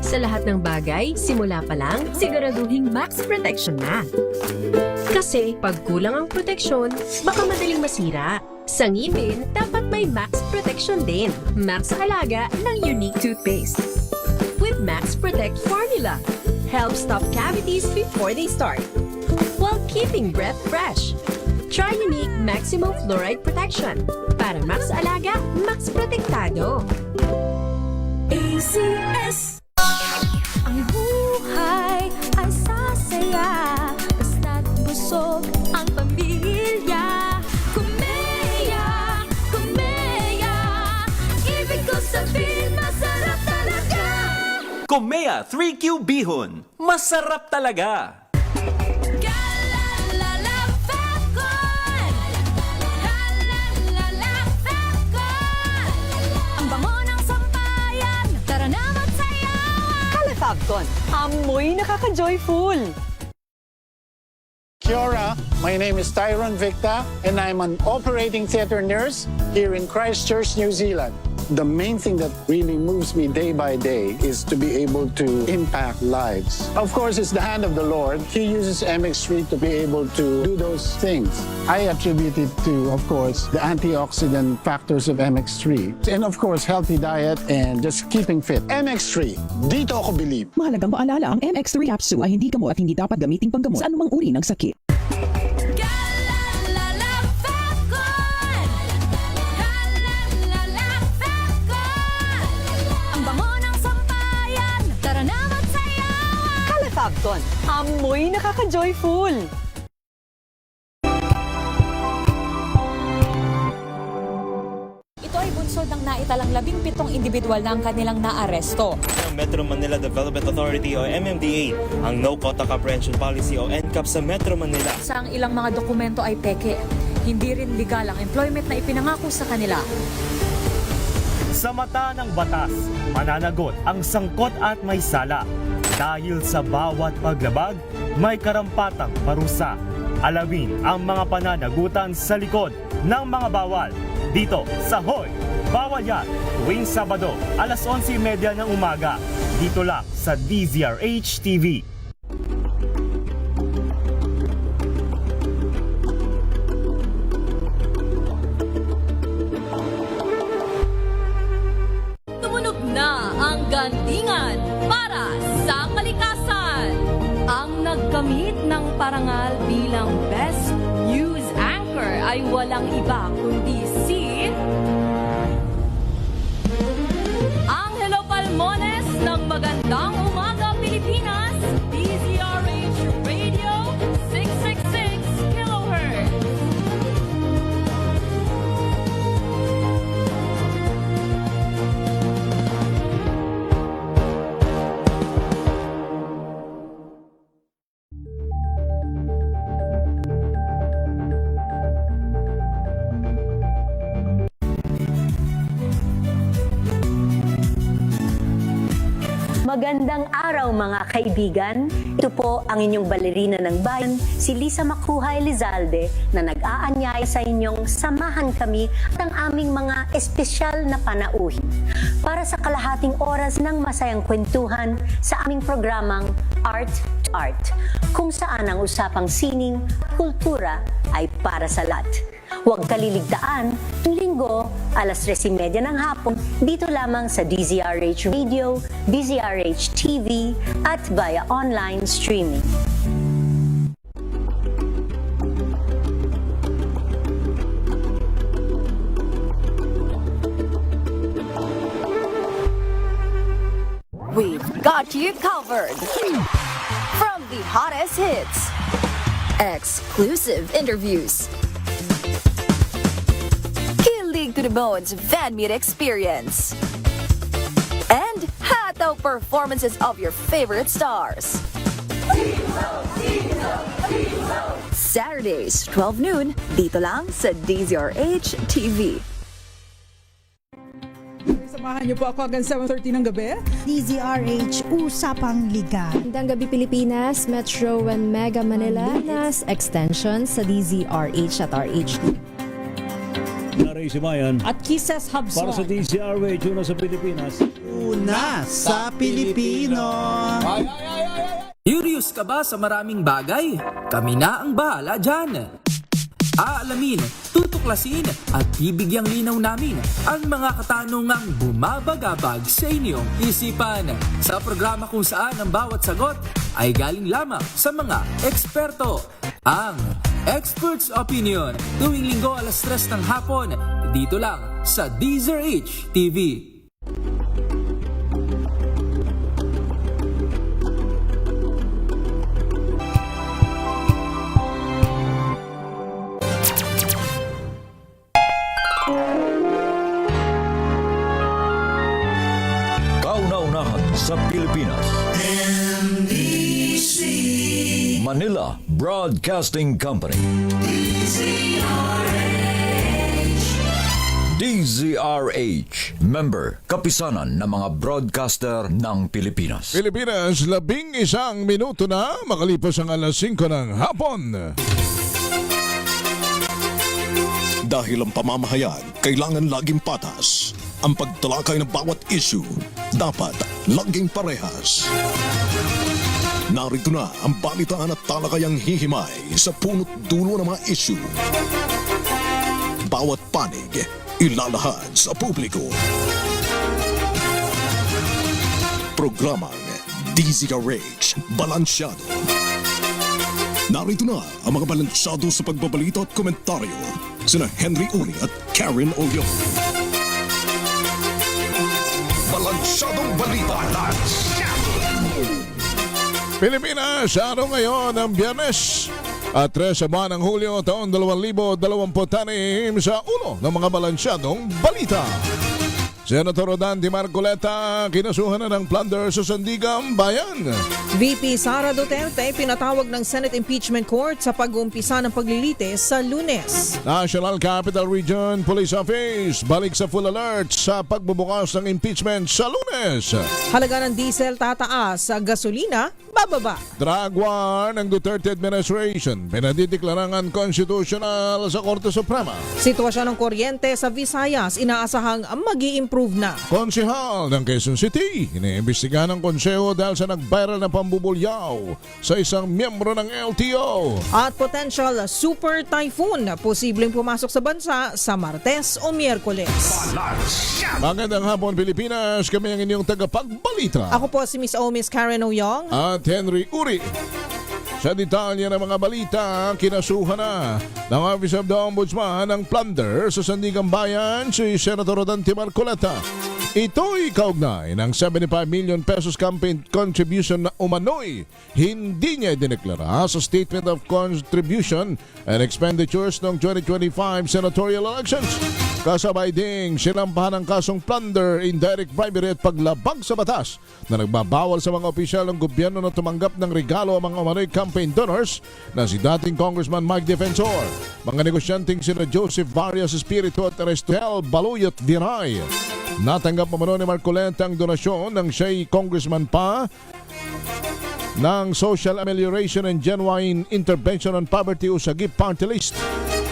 Sa lahat ng bagay, simula pa lang, siguraduhing max protection na. Kasi pag kulang ang proteksyon, baka madaling masira. Sa ngipin, dapat may max protection din. Max Alaga ng Unique Toothpaste. With Max Protect Formula, help stop cavities before they start, while keeping breath fresh. Try Unique Maximum Fluoride Protection. Para Max Alaga, Max Protektado. ACS. Ang buhay ay sasaya, basta't busog ang pamilya. Kumeya, kumeya, ibig ko sabihin masarap talaga. Komea 3Q Bihon. Masarap talaga! Fabcon, amoy nakaka-joyful. Kia ora, my name is Tyron Victa and I'm an operating theatre nurse here in Christchurch, New Zealand. The main thing that really moves me day by day is to be able to impact lives. Of course, it's the hand of the Lord. He uses MX3 to be able to do those things. I attribute it to, of course, the antioxidant factors of MX3. And of course, healthy diet and just keeping fit. MX3, dito ako believe. Mahalagang maalala, ang MX3 capsule ay hindi gamot at hindi dapat gamiting panggamot sa anumang uri ng sakit. Fabcon, amoy nakaka-joyful. Ito ay bunsod ng naitalang 17 individual na ang kanilang naaresto. Ang Metro Manila Development Authority o MMDA ang No Quota Comprehension Policy o NCAP sa Metro Manila. Sa ang ilang mga dokumento ay peke, hindi rin legal ang employment na ipinangako sa kanila. Sa mata ng batas, mananagot ang sangkot at may sala. Dahil sa bawat paglabag, may karampatang parusa. Alamin ang mga pananagutan sa likod ng mga bawal. Dito sa Hoy! Bawal Yan! Tuwing Sabado, alas 11:30 ng umaga. Dito lang sa DZRH TV. Tumunog na ang gantingan para sa kalikasan. Ang nagkamit ng parangal bilang Best News Anchor ay walang iba kundi si Angelo Palmones ng Magandang Umaga Pilipinas, DZRH Radio 666 kHz. Magandang araw mga kaibigan. Ito po ang inyong balerina ng bayan, si Lisa Macuja Elizalde na nag-aanyay sa inyong samahan kami at ang aming mga espesyal na panauhin para sa kalahating oras ng masayang kwentuhan sa aming programang Art to Art, kung saan ang usapang sining at kultura ay para sa lahat. Huwag kaliligtaan, tuwing Linggo, alas 3:30 ng hapon, dito lamang sa DZRH Radio, DZRH TV, at via online streaming. We've got you covered. From the hottest hits, exclusive interviews, kilig to the bones fan meet experience, and hataw performances of your favorite stars. Saturdays, 12 noon, dito lang sa DZRH TV. Samahan niyo po ako hanggang 7:30 ng gabi. DZRH Usapang Liga. Magandang gabi Pilipinas, Metro and Mega Manila, nas extension sa DZRH at RHD. Naray Simayan at Kisses Hubson para sa DZRH, una sa Pilipinas. Una sa Pilipino. Curious ka ba sa maraming bagay? Kami na ang bahala dyan. Aalamin, tutuklasin at bibigyang linaw namin ang mga katanungang bumabagabag sa inyong isipan. Sa programa kung saan ang bawat sagot ay galing lamang sa mga eksperto. Ang Expert's Opinion, tuwing linggo 3:00 ng hapon, dito lang sa DZRH TV. Kauna-unahan sa Pilipinas. Manila Broadcasting Company. DZRH. Member, kapisanan ng mga broadcaster ng Pilipinas. Pilipinas, 11 minuto na makalipas ang 5:00 ng hapon. Dahil ang pamamahayag kailangan laging patas. Ang pagtalakay ng bawat issue dapat laging parehas. Narito na ang balitaan at talakayang hihimay sa punot dulo ng mga issue. Bawat panig ilalahad sa publiko. Programang DZRH Balansyado. Narito na ang mga balansyado sa pagbabalita at komentaryo sina Henry Uri at Karen Olyo. Balansyadong balita. Pilipinas, araw ngayon ng Biyernes at 3 sa buwan ng Hulyo taon 2026 sa uno ng mga balansyadong balita. Senator Rodante Marcoleta kinasuhan na ng plunder sa Sandigan Bayan. VP Sara Duterte pinatawag ng Senate Impeachment Court sa pag-uumpisa ng paglilitis sa Lunes. National Capital Region Police Office balik sa full alert sa pagbubukas ng impeachment sa Lunes. Halaga ng diesel tataas, sa gasolina bababa. Drug war ng Duterte administration pinadideklarang unconstitutional sa Korte Suprema. Sitwasyon ng kuryente sa Visayas inaasahang mag-i-improve na. Konsehal ng Quezon City iniimbestigahan ng konseho dahil sa nag-viral na pambubulyaw sa isang miyembro ng LTO. At potential super typhoon posibleng pumasok sa bansa sa Martes o Miyerkules. Magandang hapon Pilipinas, kami ang inyong tagapagbalita. Ako po si Miss Miss Karen Oyong at Henry Uri. Sa detalye ng mga balita, kinasuhan na ng Office of the Ombudsman ang plunder sa Sandigan Bayan si Senator Rodante Marcoleta. Ito'y kaugnay ng 75 million pesos campaign contribution na umano'y hindi niya idineklara sa Statement of Contribution and Expenditures noong 2025 senatorial elections. Kasabay ding sinampahan ng kasong plunder, indirect bribery at paglabag sa batas na nagbabawal sa mga opisyal ng gobyerno na tumanggap ng regalo ang mga umano'y campaign donors na si dating Congressman Mike Defensor, mga negosyanteng sina Joseph Varias Espiritu at Restel Baluyot Viray. Natanggap umano ni Marcoleta ang donasyon ng siya'y congressman pa ng Social Amelioration and Genuine Intervention on Poverty o SAGIP Party List.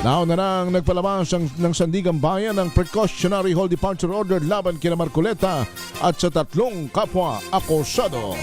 Nauna nang nagpalabas ng Sandigan Bayan ng precautionary hold departure order laban kina Marcoleta at sa 3 kapwa akusado.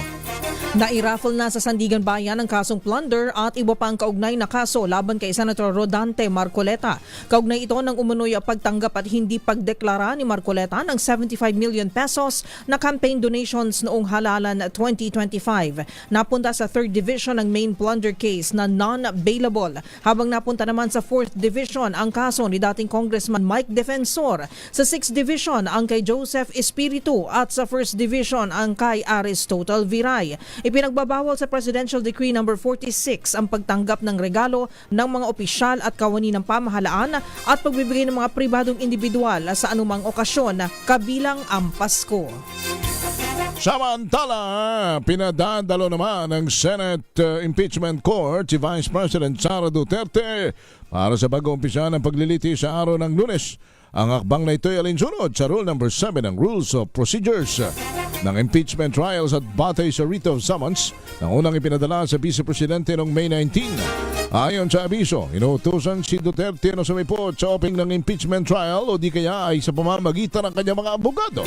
Nairaffle na sa Sandigan Bayan ang kasong plunder at iba pang kaugnay na kaso laban kay Senator Rodante Marcoleta. Kaugnay ito ng umunoy pagtanggap at hindi pagdeklara ni Marcoleta ng 75 million pesos na campaign donations noong halalan 2025. Napunta sa 3rd Division ang main plunder case na non-bailable, habang napunta naman sa 4th Division ang kaso ni dating Congressman Mike Defensor. Sa 6th Division ang kay Joseph Espiritu at sa 1st Division ang kay Aristotle Viray. Ipinagbabawal sa Presidential Decree No. 46 ang pagtanggap ng regalo ng mga opisyal at kawani ng pamahalaan at pagbibigay ng mga pribadong individual sa anumang okasyon, kabilang ang Pasko. Samantala, pinadadalo naman ng Senate Impeachment Court si Vice President Sara Duterte para sa pag-uumpisa ng paglilitis sa araw ng Lunes. Ang akbang na ito ay alinsunod sa Rule No. 7 ng Rules of Procedures. ng impeachment trials at batay sa writ of summons na unang ipinadala sa Vice Presidente noong May 19. Ayon sa abiso, inuutusan si Duterte na sumipot sa opening ng impeachment trial o di kaya ay sa pamamagitan ng kanyang mga abogado.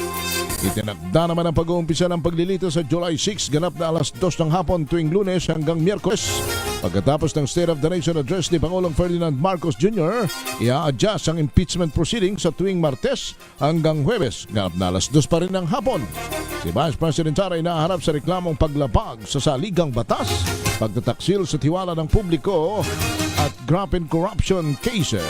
Itinakda naman ang pag-uumpisa ng paglilito sa July 6 ganap na alas 2 ng hapon tuwing Lunes hanggang Miyerkules. Pagkatapos ng State of the Nation Address ni Pangulong Ferdinand Marcos Jr., i-adjust ang impeachment proceedings sa tuwing Martes hanggang Huwebes ganap na alas 2 pa rin ng hapon. Si Vice President Sara ay naharap sa reklamong paglapag sa saligang batas, pagtataksil sa tiwala ng publiko at graft and corruption cases.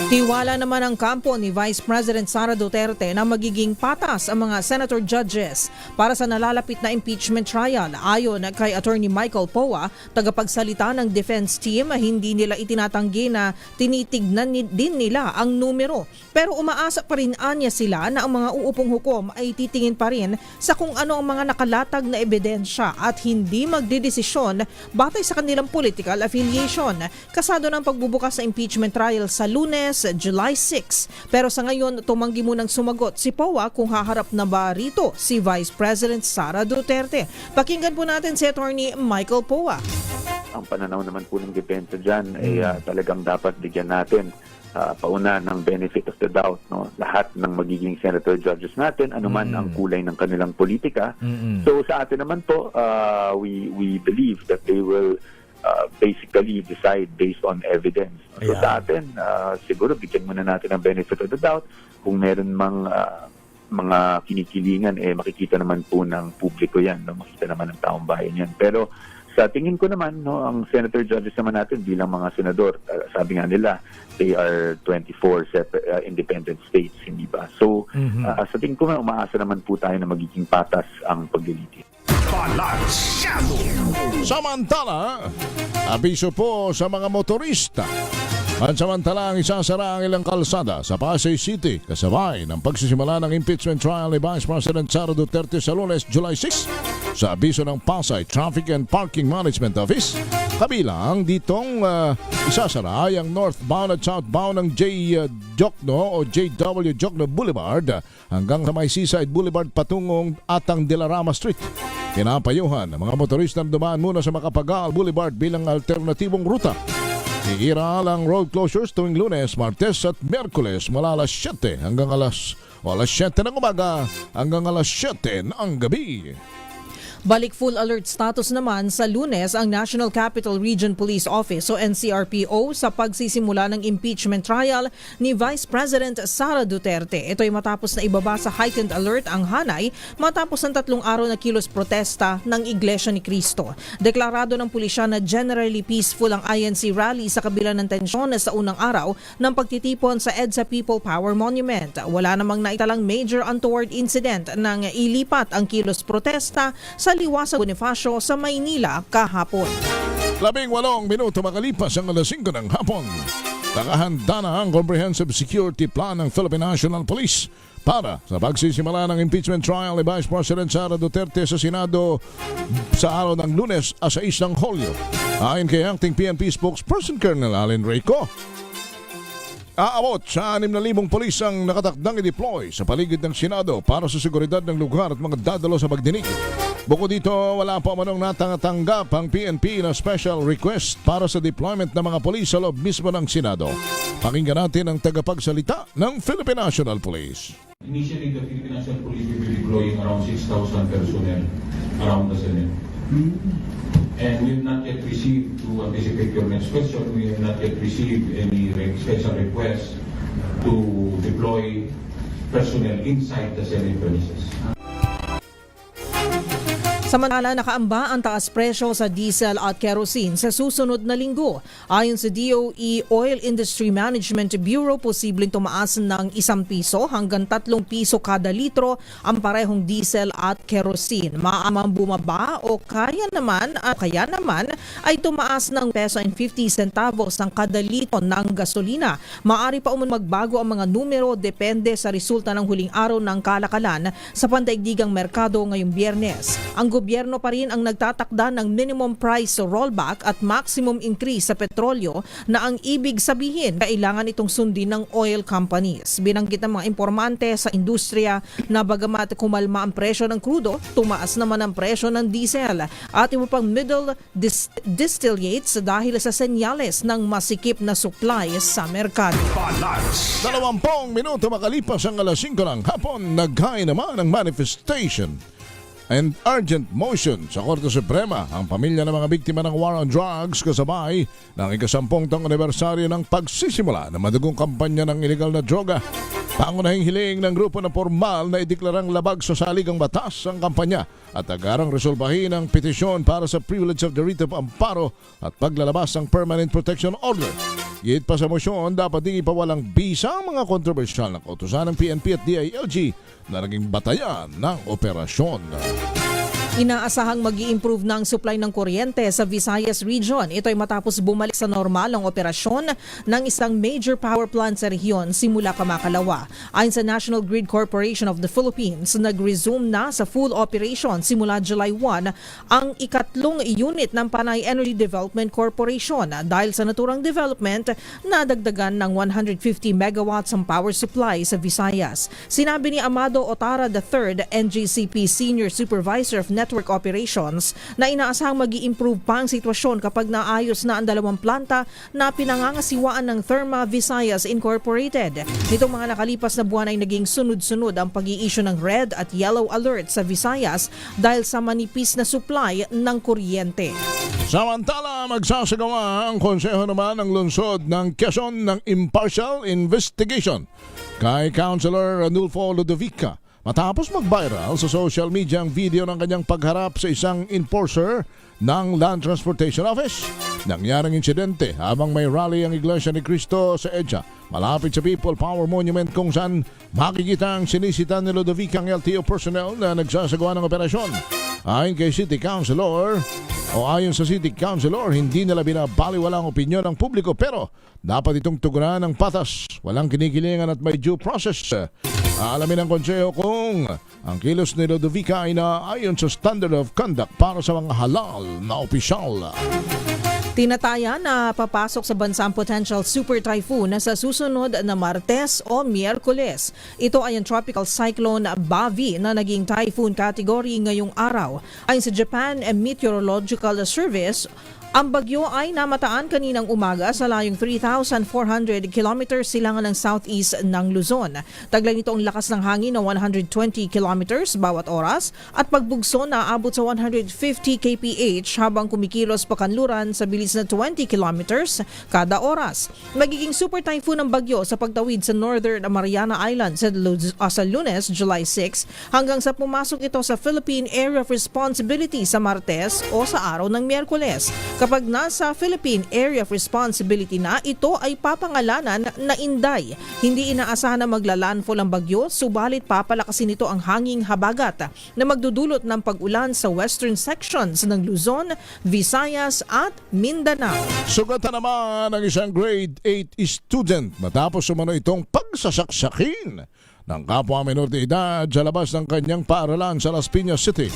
Tiwala naman ang kampo ni Vice President Sara Duterte na magiging patas ang mga senator judges para sa nalalapit na impeachment trial. Ayon kay Attorney Michael Poa, tagapagsalita ng defense team, hindi nila itinatanggi na tinitignan din nila ang numero. Pero umaasa pa rin anya sila na ang mga uupong hukom ay titingin pa rin sa kung ano ang mga nakalatag na ebidensya at hindi magdedesisyon batay sa kanilang political affiliation. Kasado ng pagbubukas sa impeachment trial sa Lunes, July 6. Pero sa ngayon, tumanggi munang sumagot si Poa kung haharap na ba rito si Vice President Sara Duterte. Pakinggan po natin si Attorney Michael Poa. Ang pananaw naman po ng depensa dyan ay talagang dapat bigyan natin pauna ng benefit of the doubt, no? Lahat ng magiging senator judges natin, anuman ang kulay ng kanilang politika. So sa atin naman po, we believe that they will basically decide based on evidence. So sa atin, siguro bigyan muna natin ng benefit of the doubt. Kung meron mga kinikilingan, makikita naman po ng publiko yan, no? Makita naman ng taong bayan yan. Pero sa tingin ko naman, no, ang senator judges naman natin bilang mga senador, sabi nga nila, they are 24 independent states, hindi ba? So sa tingin ko, umaasa naman po tayo na magiging patas ang paglilitis. Samantala, abiso po sa mga motorista. Pansamantala ang isasara ang ilang kalsada sa Pasay City kasabay ng pagsisimula ng impeachment trial ni Vice President Sara Duterte sa Lunes, July 6. Sa abiso ng Pasay Traffic and Parking Management Office, kabilang ditong isasara ay ang northbound at southbound ng JW Jokno Boulevard hanggang sa may Seaside Boulevard patungong Atang de la Rama Street. Pinapayuhan ng mga motorista na dumaan muna sa Macapagal Boulevard bilang alternatibong ruta. Iiral ang road closures tuwing Lunes, Martes at Miyerkules mula alas 7 hanggang alas 7 ng umaga hanggang alas 7 ng gabi. Balik full alert status naman sa Lunes ang National Capital Region Police Office o NCRPO sa pagsisimula ng impeachment trial ni Vice President Sara Duterte. Ito ay matapos na ibaba sa heightened alert ang hanay matapos ang 3 araw na kilos protesta ng Iglesia ni Cristo. Deklarado ng pulisya na generally peaceful ang INC rally sa kabila ng tensyon sa unang araw ng pagtitipon sa EDSA People Power Monument. Wala namang naitalang major untoward incident nang ilipat ang kilos protesta sa Liwasa Bonifacio sa Maynila kahapon. 18 minuto makalipas ang alas 5 ng hapon. Nakahanda na ang Comprehensive Security Plan ng Philippine National Police para sa pagsisimula ng impeachment trial ni Vice President Sara Duterte sa Senado sa araw ng Lunes, 6 ng Hulyo. Ayon kay Acting PNP spokesperson Colonel Allen Reyco, aabot sa 6,000 polis ang nakatakdang i-deploy sa paligid ng Senado para sa seguridad ng lugar at mga dadalo sa pagdinig. Bukod dito, wala pa manong natanggap ang PNP na special request para sa deployment ng mga polis sa loob mismo ng Senado. Pakinggan natin ang tagapagsalita ng Philippine National Police. Initially, the Philippine National Police will be deploying around 6,000 personnel around the Senate. And we have not yet received, to anticipate your next question, we have not yet received any special request to deploy personnel inside the Senate premises. Samantala, nakaamba ang taas presyo sa diesel at kerosene sa susunod na linggo. Ayon sa DOE Oil Industry Management Bureau, posibleng tumaas ng 1 piso hanggang 3 piso kada litro ang parehong diesel at kerosene. Maamang bumaba o kaya naman ay tumaas ng peso and 50 centavos ang kada litro ng gasolina. Maari pa magbago ang mga numero depende sa resulta ng huling araw ng kalakalan sa pandaigdigang merkado ngayong Biyernes. Ang gobyerno pa rin ang nagtatakda ng minimum price rollback at maximum increase sa petrolyo na ang ibig sabihin kailangan itong sundin ng oil companies. Binanggit ng mga impormante sa industriya na bagamat kumalma ang presyo ng krudo, tumaas naman ang presyo ng diesel at iba pang middle distillates dahil sa senyales ng masikip na supply sa merkado. 20 minuto makalipas ang alas 5 ng hapon, naghain naman ng manifestation and urgent motion sa Korte Suprema ang pamilya ng mga biktima ng war on drugs kasabay ng ika-10 taong anibersaryo ng pagsisimula ng madugong kampanya ng illegal na droga. Pangunahing hiling ng grupo na formal na ideklarang labag sa saligang batas ang kampanya at agarang resolbahin ang petisyon para sa privilege of the writ of amparo at paglalabas ng permanent protection order. Git pa sa mosyon, dapat ding ipawalang bisa ang mga kontrobersyal na kautusan ng PNP at DILG na naging batayan ng operasyon. Inaasahang mag-i-improve ng supply ng kuryente sa Visayas Region. Ito ay matapos bumalik sa normal ang operasyon ng isang major power plant sa rehiyon simula kamakalawa. Ayon sa National Grid Corporation of the Philippines, nag-resume na sa full operation simula July 1 ang ikatlong unit ng Panay Energy Development Corporation. Dahil sa naturang development, nadagdagan ng 150 megawatts ang power supply sa Visayas. Sinabi ni Amado Otara III, NGCP Senior Supervisor of Network Operations, na inaasahang mag-i-improve pa ang sitwasyon kapag naayos na ang dalawang planta na pinangangasiwaan ng Therma Visayas Incorporated. Nitong mga nakalipas na buwan ay naging sunod-sunod ang pag-i-issue ng red at yellow alert sa Visayas dahil sa manipis na supply ng kuryente. Samantala, magsasagawa ang konseho naman ng lungsod ng Quezon ng impartial investigation kay Councilor Ranulfo Ludovica matapos mag-viral sa social media ang video ng kanyang pagharap sa isang enforcer ng Land Transportation Office. Nangyaring insidente habang may rally ang Iglesia ni Cristo sa EDSA malapit sa People Power Monument kung saan makikita ang sinisita ni Ludovica ang LTO personnel na nagsasagawa ng operasyon. Ayon sa City Councilor, hindi nila binabaliwala ang opinyon ng publiko pero dapat itong tugunan ng patas. Walang kinikilingan at may due process. Alamin ng konseho kung ang kilos ni Ludovica ay naayon sa standard of conduct para sa mga halal na opisyal. Tinataya na papasok sa bansa ang potential super typhoon sa susunod na Martes o Miyerkules. Ito ay ang tropical cyclone Bavi na naging typhoon category ngayong araw. Ayon sa Japan Meteorological Service, ang bagyo ay namataan kaninang umaga sa layong 3,400 kilometers silangan ng southeast ng Luzon. Taglay nito ang lakas ng hangin na 120 kilometers bawat oras at pagbugso na aabot sa 150 kph habang kumikilos pakanluran sa bilis na 20 kilometers kada oras. Magiging super typhoon ang bagyo sa pagtawid sa Northern Mariana Islands sa Lunes, July 6 hanggang sa pumasok ito sa Philippine Area of Responsibility sa Martes o sa araw ng Miyerkules. Kapag nasa Philippine Area of Responsibility na, ito ay papangalanan na Inday. Hindi inaasahan na maglalandfall ang bagyo, subalit papalakasin nito ang hanging habagat na magdudulot ng pag-ulan sa western sections ng Luzon, Visayas at Mindanao. Sugatan naman ng isang grade 8 student matapos umano itong pagsasaksakin ng kapwa menor de edad sa labas ng kanyang paaralan sa Las Piñas City.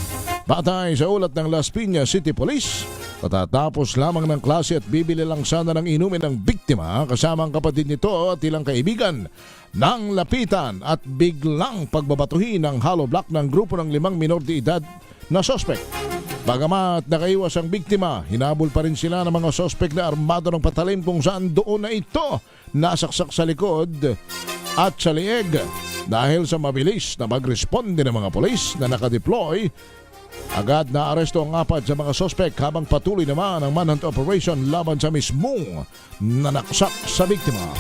Batay sa ulat ng Las Piñas City Police, patatapos lamang ng klase at bibili lang sana ng inumin ng biktima kasama ang kapatid nito at ilang kaibigan nang lapitan at biglang pagbabatuhin ng hollow block ng grupo ng 5 minor de edad na suspect. Bagamat nakaiwas ang biktima, hinabol pa rin sila ng mga suspect na armado ng patalim kung saan doon na ito nasaksak sa likod at sa lieg. Dahil sa mabilis na magresponde ng mga polis na nakadeploy, agad na aresto ang 4 sa mga suspect habang patuloy naman ang manhunt operation laban sa mismong nanaksak sa biktima.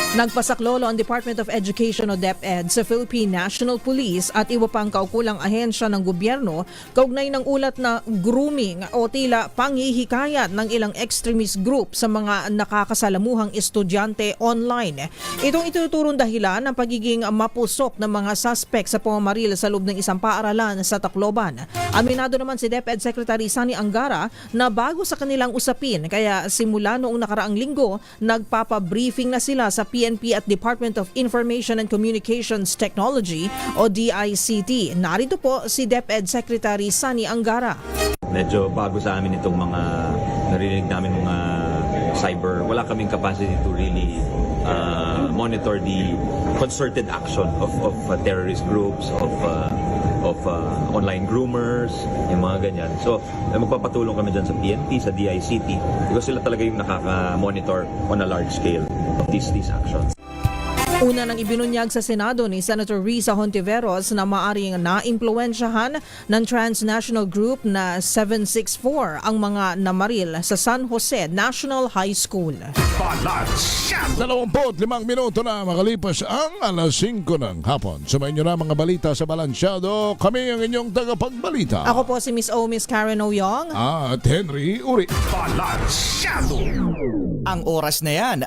Nagpasaklolo ang Department of Education o DepEd sa Philippine National Police at iba pang kaukulang ahensya ng gobyerno kaugnay ng ulat na grooming o tila panghihikayat ng ilang extremist group sa mga nakakasalamuhang estudyante online. Itong ituturong dahilan ng pagiging mapusok ng mga suspect sa pamamaril sa loob ng isang paaralan sa Tacloban. Aminado naman si DepEd Secretary Sani Angara na bago sa kanilang usapin kaya simula noong nakaraang linggo nagpapabriefing na sila sa PNP at Department of Information and Communications Technology o DICT. Narito po si DepEd Secretary Sunny Angara. Medyo bago sa amin itong mga narinig namin mga cyber. Wala kaming capacity to really monitor the concerted action of terrorist groups, of online groomers, yung mga ganyan. So, magpapatulong kami dyan sa PNP, sa DICT, because sila talaga yung nakaka-monitor on a large scale of these actions. Una nang ibinunyag sa Senado ni Senator Risa Hontiveros na maaring naimpluwensyahan ng transnational group na 764 ang mga namaril sa San Jose National High School. 25 minuto na makalipas ang alas 5 ng hapon. Sumayin nyo na mga balita sa Balansyado. Kami ang inyong tagapagbalita. Ako po si Miss Karen Oyong. At Henry Uri. Balansyado. Ang oras na yan.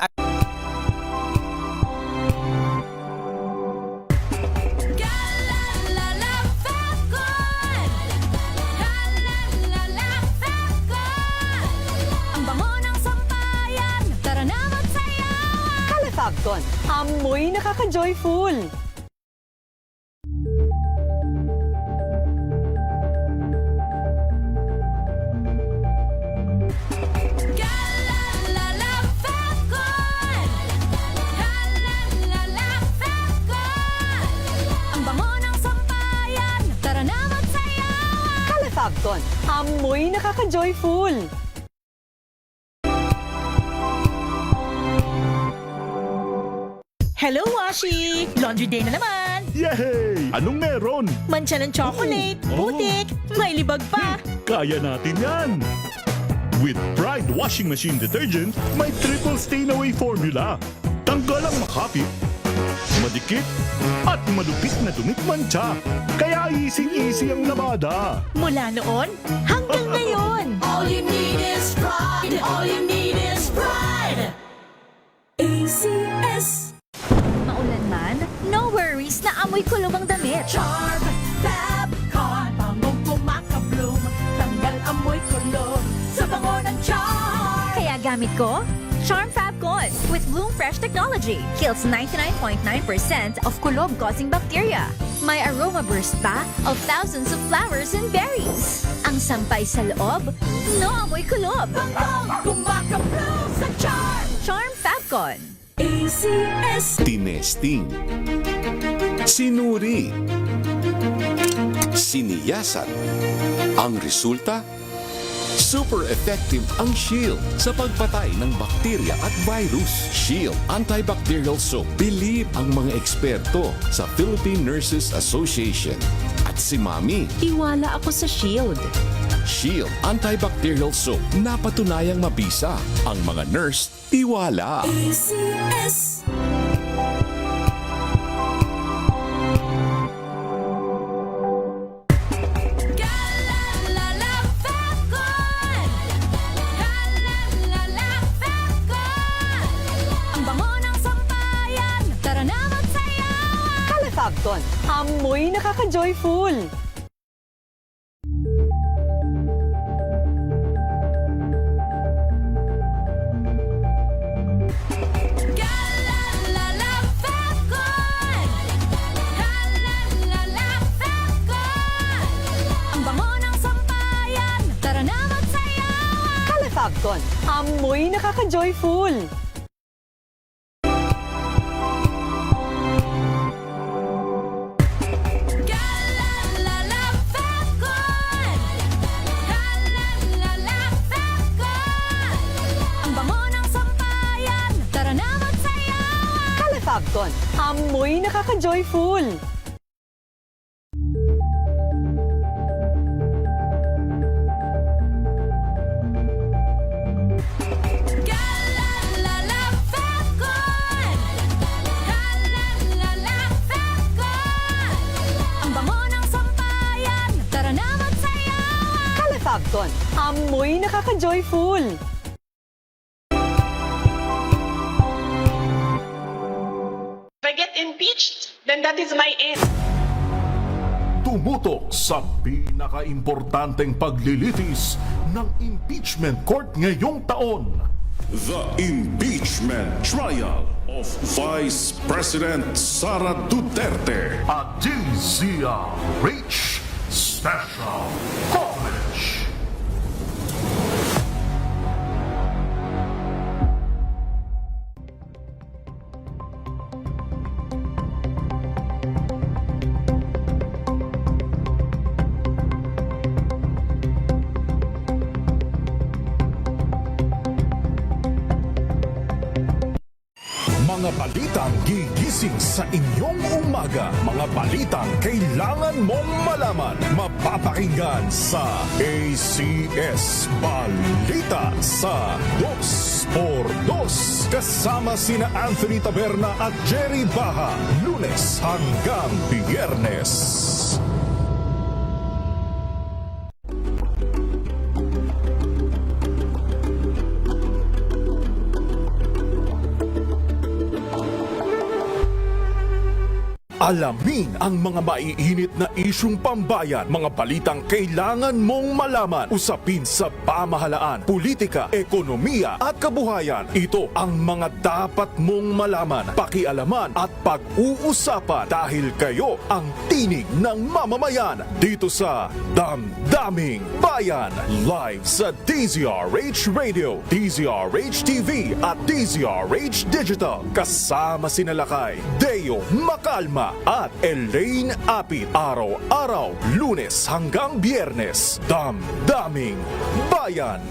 Fabcon, amoy nakaka-joyful. Ang bango ng sampayan, tara na magsayawan. Fabcon, amoy nakaka-joyful. Hello, Washi! Laundry day na naman! Yay! Anong meron? Mancha ng chocolate, putik, may libag pa! Kaya natin yan! With Pride Washing Machine Detergent, may triple stain-away formula. Tanggal ang makapit, madikit, at malupit na dumit mancha. Kaya easy-easy ang labada. Mula noon hanggang ngayon! All you need is pride. All you need is pride. ACS. Maulan man, no worries na amoy kulong ang damit. Charm Fabcon. Bangong kumakabloom. Tanggal amoy kulong sa bango ng charm. Kaya gamit ko, Charm Fabcon with Bloom Fresh technology. Kills 99.9% of kulob-causing bacteria. May aroma burst pa of thousands of flowers and berries. Ang sampay sa loob, no amoy kulob. Bangong kumakabloom sa charm. Charm Fabcon. ACS. Tinesting, sinuri, siniyasan. Ang resulta? Super effective ang Shield sa pagpatay ng bakterya at virus. Shield Antibacterial Soap. Believe ang mga eksperto sa Philippine Nurses Association. At si Mami. Tiwala ako sa Shield. Shield Antibacterial Soap. Napatunayang mabisa. Ang mga nurse, tiwala. ACS. Fabcon, amoy nakaka-joyful. Ang bango ng sampayan, tara na magsayawan. Fabcon, amoy nakaka-joyful. Fabcon, amoy nakaka-joyful. Ang bango ng sampayan, tara na magsayawan. Fabcon, amoy nakaka-joyful. If I get impeached, then that is my end. Tumutok sa pinaka-importanteng paglilitis ng impeachment court ngayong taon. The impeachment trial of Vice President Sara Duterte. A DZRH special coverage. Mga balitang gigising sa inyong umaga. Mga balitang kailangan mong malaman. Mapapakinggan sa ACS Balita sa 2x2. Kasama sina Anthony Taberna at Jerry Baha. Lunes hanggang Biyernes. Alamin ang mga maiinit na isyung pambayan, mga balitang kailangan mong malaman, usapin sa pamahalaan, politika, ekonomiya at kabuhayan. Ito ang mga dapat mong malaman, pakialaman at pag-uusapan dahil kayo ang tinig ng mamamayan dito sa Damdaming Bayan. Live sa DZRH Radio, DZRH TV at DZRH Digital. Kasama sina Lakay, Deo Macalma at Elaine Apit. Araw-araw, Lunes hanggang Biyernes. Damdaming Bayan.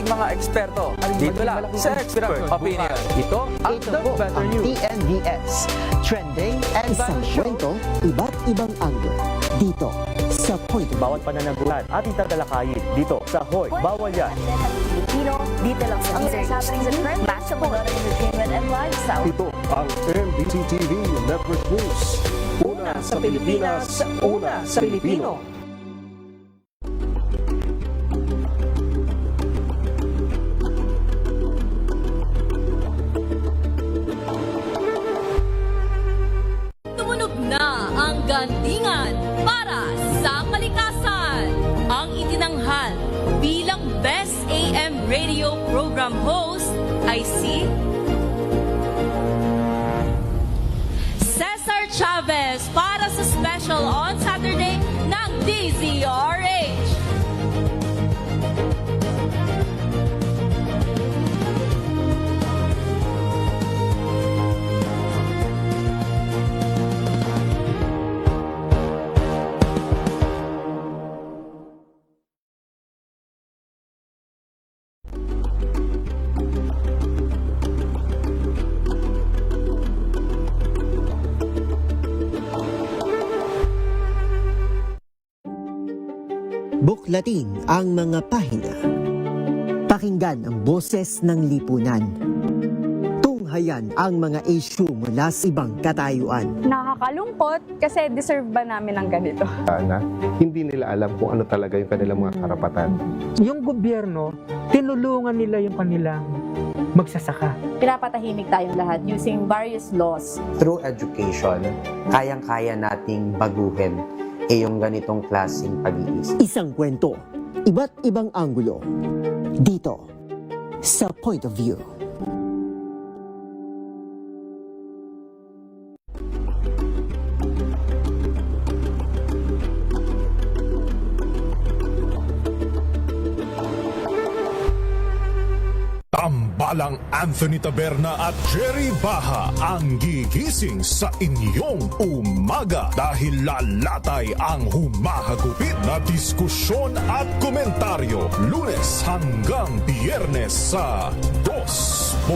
Mga eksperto. Dito lang sa Expert Opinion. Ito ang The Better News. TNVS. Trending and isang kwento, iba't ibang angle. Dito sa Point of View. Bawat pananagutan ating tatalakayin dito sa Hoy Bawal Yan. Pilipino, dito lang sa Usaping sa Trend, Basketball, Entertainment and Lifestyle. Ito ang MBC TV Network News. Una sa Pilipinas, una sa Pilipino. Gandingan para sa kalikasan. Ang itinanghal bilang Best AM Radio Program Host ay si Cesar Chavez para sa special on Saturday ng DZRH. Buklatin ang mga pahina. Pakinggan ang boses ng lipunan. Tunghayan ang mga issue mula sa ibang katayuan. Nakakalungkot kasi deserve ba namin ng ganito? Na hindi nila alam kung ano talaga yung kanilang mga karapatan. Yung gobyerno, tinulungan nila yung kanilang magsasaka. Pinapatahimik tayong lahat using various laws. Through education, kayang-kaya nating baguhin yung ganitong klaseng pag-iisip. Isang kwento, iba't ibang anggulo. Dito sa Point of View. Tambalang Anthony Taberna at Jerry Baha ang gigising sa inyong umaga dahil lalatay ang humahagupit na diskusyon at komentaryo Lunes hanggang Biyernes sa 2x2.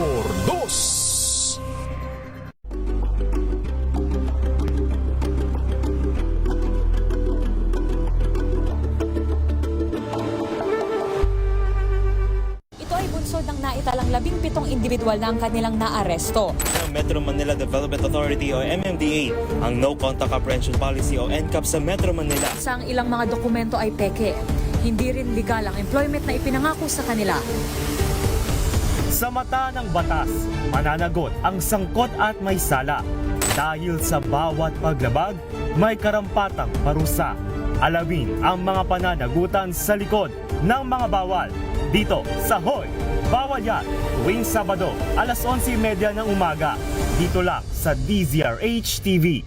Ng naitalang 17 individual na ang kanilang naaresto. Metro Manila Development Authority o MMDA ang No Contact Apprehension Policy o NCAP sa Metro Manila. Sa ilang mga dokumento ay peke. Hindi rin legal ang employment na ipinangako sa kanila. Sa mata ng batas, mananagot ang sangkot at may sala. Dahil sa bawat paglabag, may karampatang parusa. Alamin ang mga pananagutan sa likod ng mga bawal. Dito sa Hoy! Bawal Yan! Tuwing Sabado, alas 11:30 ng umaga. Dito lang sa DZRH TV.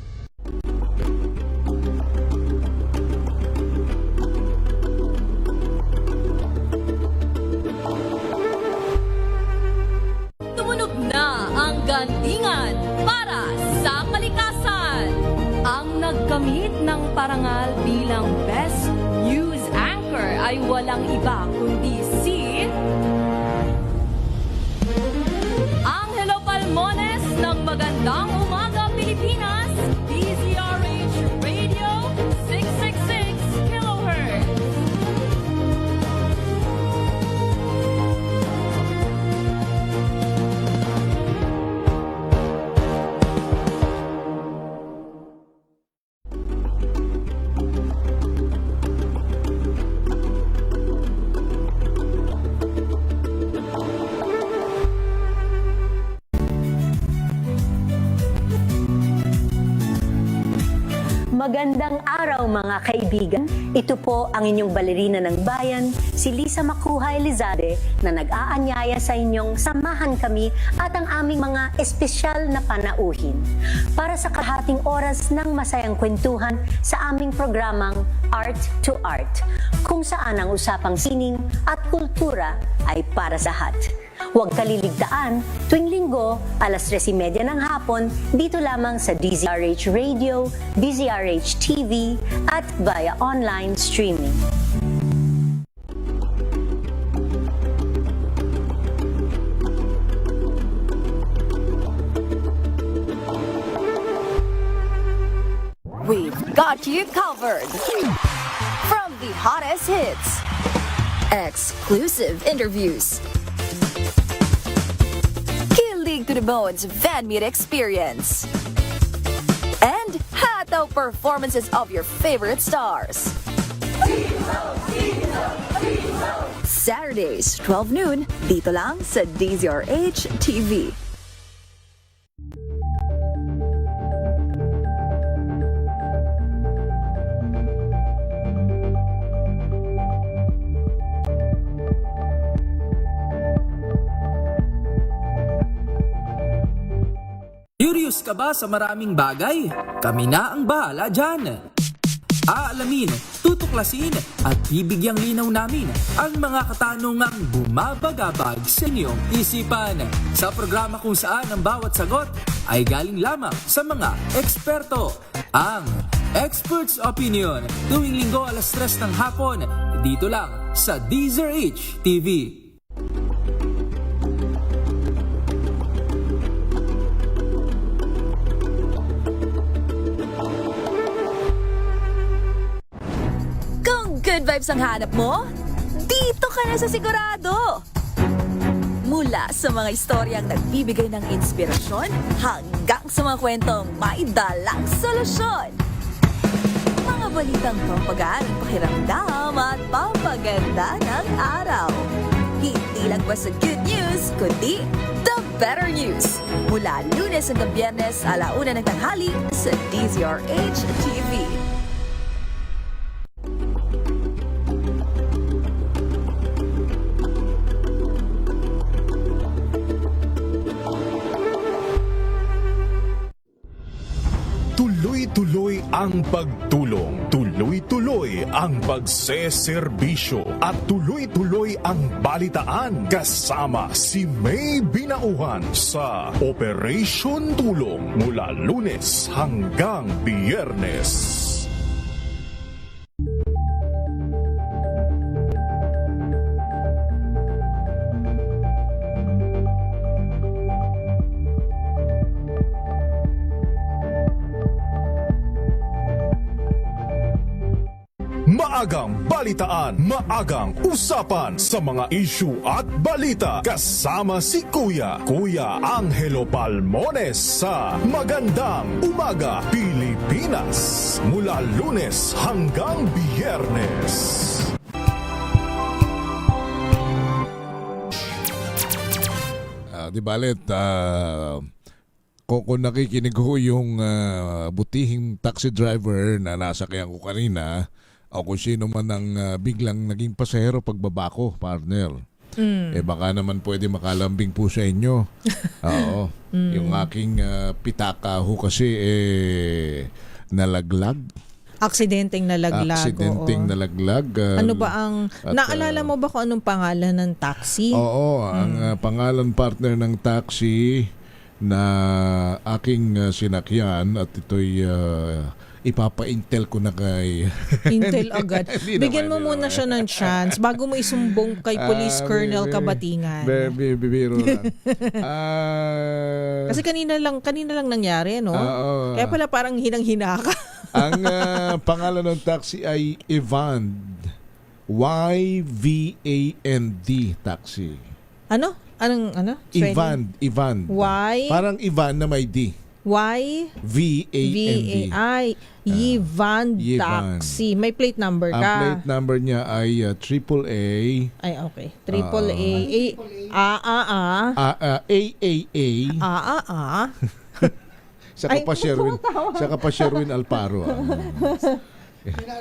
Tumunog na ang gantingan para sa kalikasan. Ang nagkamit ng parangal bilang Best News Anchor ay walang iba kundi si Angelo Palmones ng Magandang Umaga Pilipinas, DZRH Radio 666 kHz. Magandang araw mga kaibigan. Ito po ang inyong balerina ng bayan, si Lisa Macuja Elizade, na nag-aanyaya sa inyong samahan kami at ang aming mga espesyal na panauhin para sa kalahating oras ng masayang kwentuhan sa aming programang Art to Art, kung saan ang usapang sining at kultura ay para sa lahat. Huwag kaliligtaan, tuwing linggo, alas 3:30 ng hapon, dito lamang sa DZRH Radio, DZRH TV, at via online streaming. We've got you covered. From the hottest hits, exclusive interviews, to the bones fan meet experience, and hataw performances of your favorite stars. Saturdays, 12 noon, dito lang sa DZRH TV. Curious ka ba sa maraming bagay? Kami na ang bahala dyan. Aalamin, tutuklasin at bibigyang linaw namin ang mga katanungang bumabagabag sa inyong isipan. Sa programa kung saan ang bawat sagot ay galing lamang sa mga eksperto. Ang Expert's Opinion, tuwing linggo alas 3 ng hapon, dito lang sa DZRH TV. Good vibes ang hanap mo? Dito ka na sa sigurado! Mula sa mga istoryang nagbibigay ng inspirasyon hanggang sa mga kwentong may dalang solusyon. Mga balitang pampagaan ng pakiramdam at pampaganda ng araw. Hindi lang basta good news, kundi the better news. Mula Lunes hanggang Biyernes, 1:00 ng tanghali sa DZRH TV. Tuloy-tuloy ang pagtulong, tuloy-tuloy ang pagseserbisyo at tuloy-tuloy ang balitaan kasama si May Binauhan sa Operation Tulong mula Lunes hanggang Biyernes. Maagang balitaan, maagang usapan sa mga issue at balita kasama si Kuya Angelo Palmones sa Magandang Umaga Pilipinas mula Lunes hanggang Biyernes. di balet, kung nakikinig ko yung butihing taxi driver na nasakyan ko kanina, o kung sino man ang biglang naging pasahero pagbaba ko, partner. Baka naman pwede makalambing po sa inyo. Oo. Yung aking pitaka ho kasi nalaglag. Aksidenteng nalaglag. Aksidenteng nalaglag. Ano ba ang... naalala mo ba kung anong pangalan ng taxi? Oo. Ang pangalan, partner, ng taxi na aking sinakyan at ito'y ipapa-intel ko na kay... Intel agad. Bigyan mo muna siya ng chance bago mo isumbong kay Police Colonel Kabatingan. Bibiro lang. Kasi kanina lang nangyari, no? Kaya pala parang hinang-hina ka. Ang pangalan ng taxi ay Evand. Y-V-A-N-D taxi. Ano? Ano? Evand. Y? Parang Ivan na may D. Y? V-A-N-D. Yivan Taxi. May plate number ka? Ang plate number niya ay AAA. Ay, okay. AAA. AAA. Saka pa Sherwin Alparo.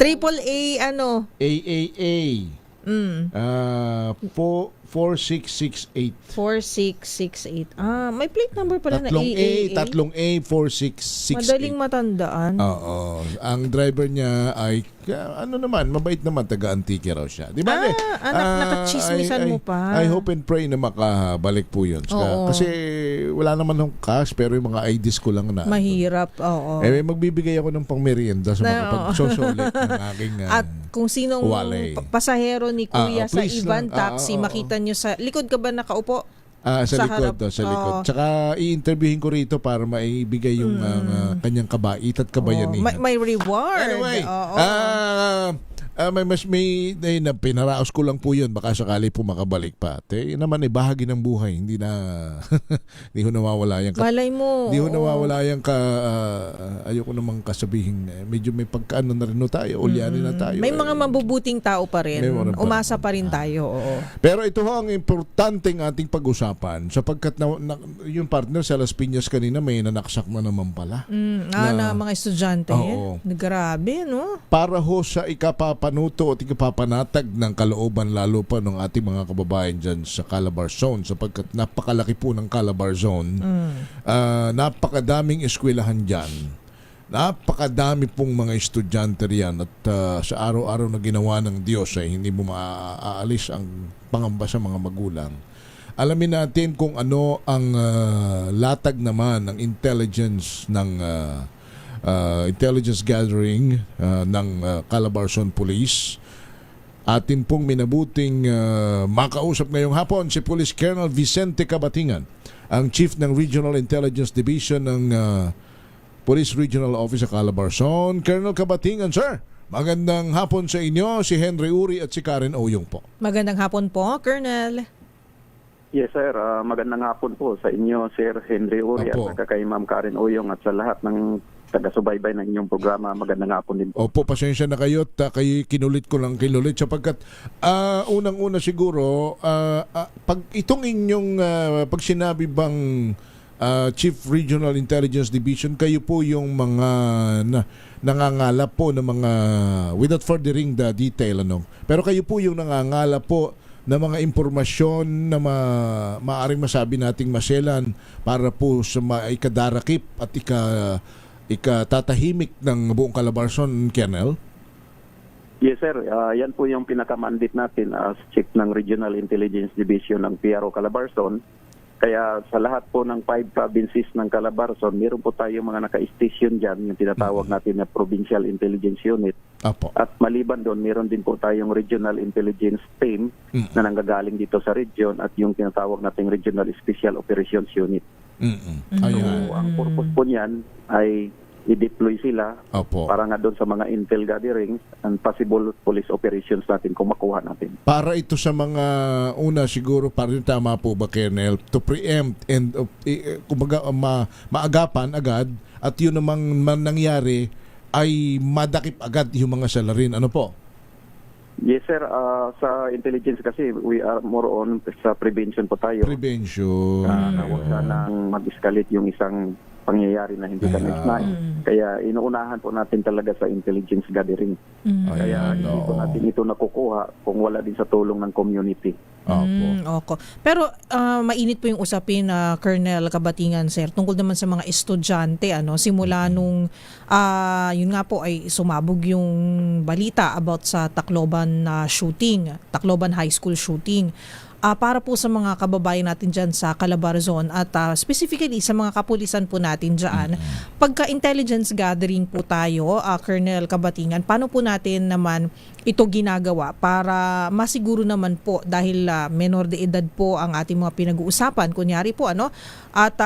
AAA ano? AAA. 4668. 4668. May plate number pala na AAA. Tatlong A, 4668. Madaling matandaan. Oo. Ang driver niya ay mabait naman, taga-Antique raw siya. Di ba? Nakachismisan mo pa. I hope and pray na makabalik po yun. Kasi wala naman ng cash, pero yung mga IDs ko lang na. Mahirap, oo. Magbibigay ako ng pang-merienda sa mga pagsosolit ng aking at kung sinong pasahero ni Kuya sa Ivan Taxi, makita nyo sa likod ka ba nakaupo? Sa likod. Tsaka i-interviewin ko rito para maibigay yung kanyang kabait at kabayanihan. May reward. Anyway, may pinaraos ko lang po yun. Baka sakali po makabalik pa. Yun naman bahagi ng buhay. Hindi ho nawawala yan. Malay mo. Hindi ho nawawala yan ayoko namang kasabihin. Medyo may pagkaano na rin tayo. Ulyanin na tayo. May mga mabubuting tao pa rin. Umasa pa rin tayo. Oo. Pero ito ho ang importanteng ating pag-usapan sapagkat yung partner sa Las Piñas kanina may nanaksak na naman pala. Na mga estudyante. Grabe, no? Para ho sa ikapapanuto at ikapapanatag ng kalooban lalo pa ng ating mga kababayan dyan sa Calabar Zone sapagkat napakalaki po ng Calabar Zone. Napakadaming eskwelahan dyan. Napakadami pong mga estudyante riyan at sa araw-araw na ginawa ng Diyos ay hindi mo maaalis ang pangamba sa mga magulang. Alamin natin kung ano ang latag naman ng intelligence ng intelligence gathering ng Calabarzon Police. Atin pong minabuting makausap ngayong hapon si Police Colonel Vicente Kabatingan, ang Chief ng Regional Intelligence Division ng Police Regional Office sa Calabarzon. Colonel Kabatingan, sir, magandang hapon sa inyo. Si Henry Uri at si Karen Oyong po. Magandang hapon po, Colonel. Yes, sir. Magandang hapon po sa inyo, Sir Henry Uri, at kay Ma'am Karen Oyong at sa lahat ng taga-subaybay ng inyong programa. Magandang hapon din po. Opo, pasensya na kayo at kayo kinulit sapagkat unang-una siguro pag itong inyong pag sinabi bang Chief Regional Intelligence Division, kayo po yung mga nangangalap po ng mga, without furthering the detail, pero kayo po yung nangangalap po na mga impormasyon na maaaring masabi nating maselan para po sa ikadarakip at ikatatahimik ng buong Calabarzon, Colonel? Yes, sir. Yan po yung pinakamandate natin as Chief ng Regional Intelligence Division ng PRO Calabarzon. Kaya sa lahat po ng 5 provinces ng Calabarzon, meron po tayo mga naka-station dyan, yung tinatawag natin na Provincial Intelligence Unit. Apo. At maliban doon, meron din po tayong Regional Intelligence Team na nanggagaling dito sa region at yung tinatawag nating Regional Special Operations Unit. So, ang purpose po niyan ay i-deploy sila para nga doon sa mga intel gatherings and possible police operations natin kung makuha natin. Para ito sa mga una siguro, para rin tama po ba, Colonel, to preempt and kumbaga maagapan agad at yun namang nangyari ay madakip agad yung mga salarin. Ano po? Yes sir, sa intelligence kasi we are more on sa prevention po tayo. Prevention. Na huwag sanang mag-escalate yung isang pangyayari na hindi ka nais-nais. Kaya inuunahan po natin talaga sa intelligence gathering. Kaya hindi po natin ito nakukuha kung wala din sa tulong ng community. Opo. Pero mainit po yung usapin na Colonel Kabatingan, sir, tungkol naman sa mga estudyante, simula nung yun nga po ay sumabog yung balita about sa Tacloban Tacloban High School shooting. Para po sa mga kababayan natin dyan sa Calabarzon at specifically sa mga kapulisan po natin dyan, pagka intelligence gathering po tayo, Colonel Kabatingan, paano po natin naman ito ginagawa para masiguro naman po dahil menor de edad po ang ating mga pinag-uusapan, kunyari po at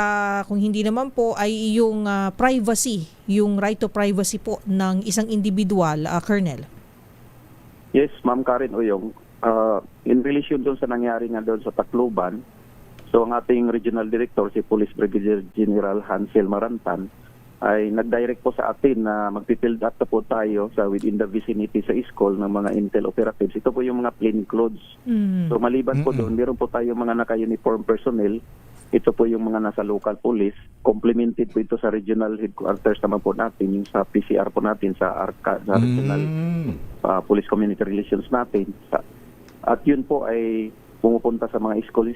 kung hindi naman po ay yung privacy, yung right to privacy po ng isang individual, Colonel. Yes, Ma'am Karen Oyong. In relation doon sa nangyari nga doon sa Tacloban, so ang ating regional director, si Police Brigadier General Hansel Marantan, ay nag-direct po sa atin na magpipild up po tayo sa within the vicinity sa school ng mga intel operatives. Ito po yung mga plain clothes. So maliban po doon, meron po tayo mga naka-uniform personnel. Ito po yung mga nasa local police. Complemented po ito sa regional headquarters naman po natin, yung sa PCR po natin, sa ARCA, sa regional police community relations natin. At yun po ay pumupunta sa mga school.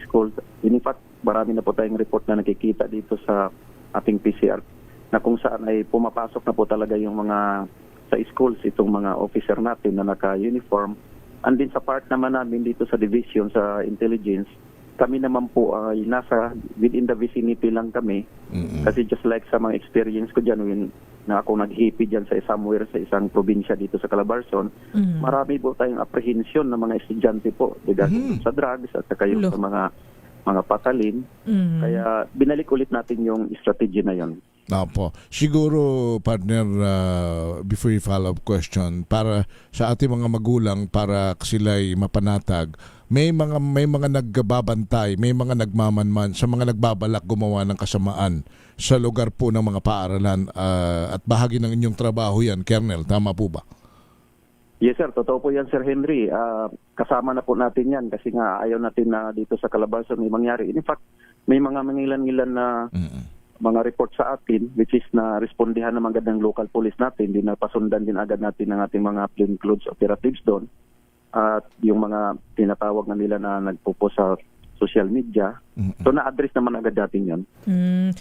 In fact, marami na po tayong report na nakikita dito sa ating PCR na kung saan ay pumapasok na po talaga yung mga sa schools, itong mga officer natin na naka-uniform. And din sa part naman namin dito sa division, sa intelligence, kami naman po ay nasa within the vicinity lang kami. Kasi just like sa mga experience ko dyan, when na ako naghipi dyan sa somewhere sa isang probinsya dito sa Calabarzon, marami po tayong apprehension ng mga estudyante po sa drugs at saka yung sa mga patalin. Kaya binalik ulit natin yung strategy na yon. Opo. Siguro, partner, before you follow-up question, para sa ating mga magulang, para sila'y mapanatag, may mga nagbabantay, may mga nagmamanman sa mga nagbabalak gumawa ng kasamaan sa lugar po ng mga paaralan at bahagi ng inyong trabaho yan, Colonel. Tama po ba? Yes sir, totoo po yan Sir Henry. Kasama na po natin yan kasi nga ayaw natin na dito sa Calabarzon may mangyari. In fact, may mga mangilan-ngilan na mga report sa atin which is na respondihan naman agad ng local police natin, din napasundan din agad natin ng ating mga plainclothes operatives doon at yung mga tinatawag na nila na nagpo-post sa social media. So na-address naman agad natin yun.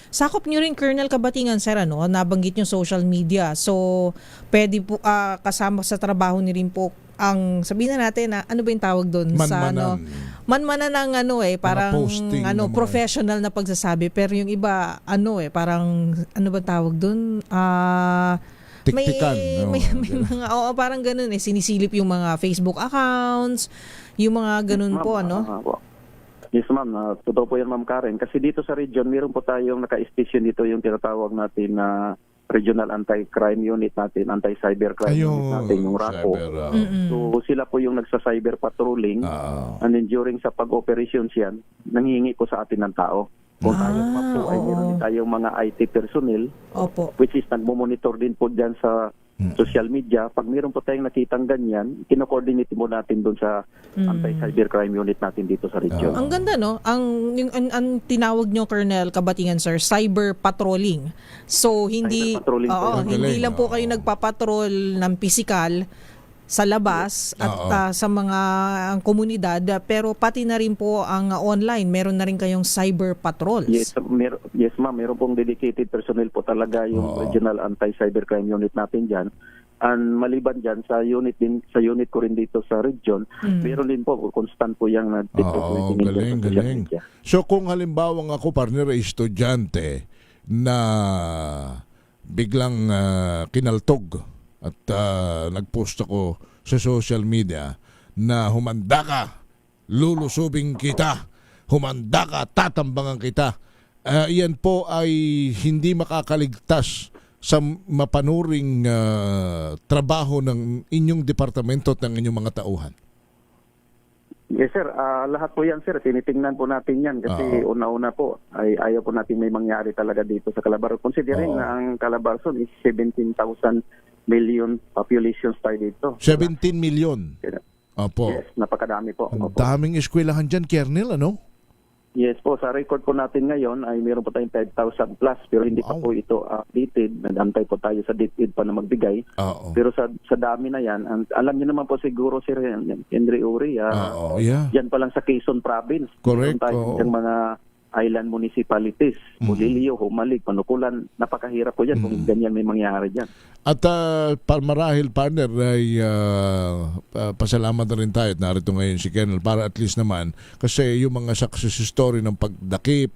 Sakop nyo rin, Colonel Kabatingan, sir, nabanggit nyo social media. So pwede po kasama sa trabaho ni rin po ang sabihin na natin na ano ba yung tawag doon sa manmanan ng parang professional na pagsasabi, pero yung iba parang ano ba tawag doon tiktikan, may mga parang ganun sinisilip yung mga Facebook accounts, yung mga ganun po Yes ma'am, totoo po yan Ma'am Karen. Kasi dito sa region, meron po tayong naka-station dito yung tinatawag natin na Regional Anti-Crime Unit natin, Anti-Cybercrime Unit natin, yung RACO. So sila po yung nagsa-cyber patrolling and then during sa pag-operations yan, nanghihingi po sa atin ng tao. Kung tayo pa po ay meron din tayong mga IT personnel which is nagmo-monitor din po dyan sa social media. Pag meron po tayong nakitang ganyan, kino-coordinate mo natin doon sa anti-cybercrime unit natin dito sa region. Ang ganda ang tinawag nyo, Colonel Kabatingan, sir, cyber patrolling. So hindi hindi lang po kayo nagpapatrol ng physical sa labas at sa mga komunidad, pero pati na rin po ang online, meron na rin kayong cyber patrols. Yes ma'am, meron pong dedicated personnel po talaga yung Regional Anti-Cybercrime Unit natin dyan. And maliban dyan, sa unit ko rin dito sa region, meron din po, constant po yung galing. So kung halimbawa ako, partner, estudyante na biglang kinaltog at nagpost ako sa social media na humanda ka, lulusubing kita, humanda ka, tatambangan kita. Iyan po ay hindi makakaligtas sa mapanuring trabaho ng inyong departamento at ng inyong mga tauhan. Yes sir, lahat po yan sir, tinitingnan po natin yan kasi una-una po ay ayaw po natin may mangyari talaga dito sa Calabarzon. Considering na ang Calabarzon is 17,000 million population tayo dito. 17 million? Opo. Yes, napakadami po. Ang Opo. daming eskwelahan dyan, Kernel, ano? Yes po, sa record po natin ngayon ay meron po tayong 5,000 plus pero hindi pa po ito updated. Nag-antay po tayo sa DepEd pa na magbigay. Oo. Pero sa dami na yan, alam niyo naman po siguro Sir Henry Uri, yeah. dyan pa lang sa Quezon Province. Correct, Meron tayo oo. yung mga island municipalities, Bulilio, Humalig, Panukulan, napakahirap po dyan kung ganyan may mangyari dyan. At marahil, partner, ay pasalamat na rin tayo at narito ngayon si Kernel para at least naman kasi yung mga success story ng pagdakip,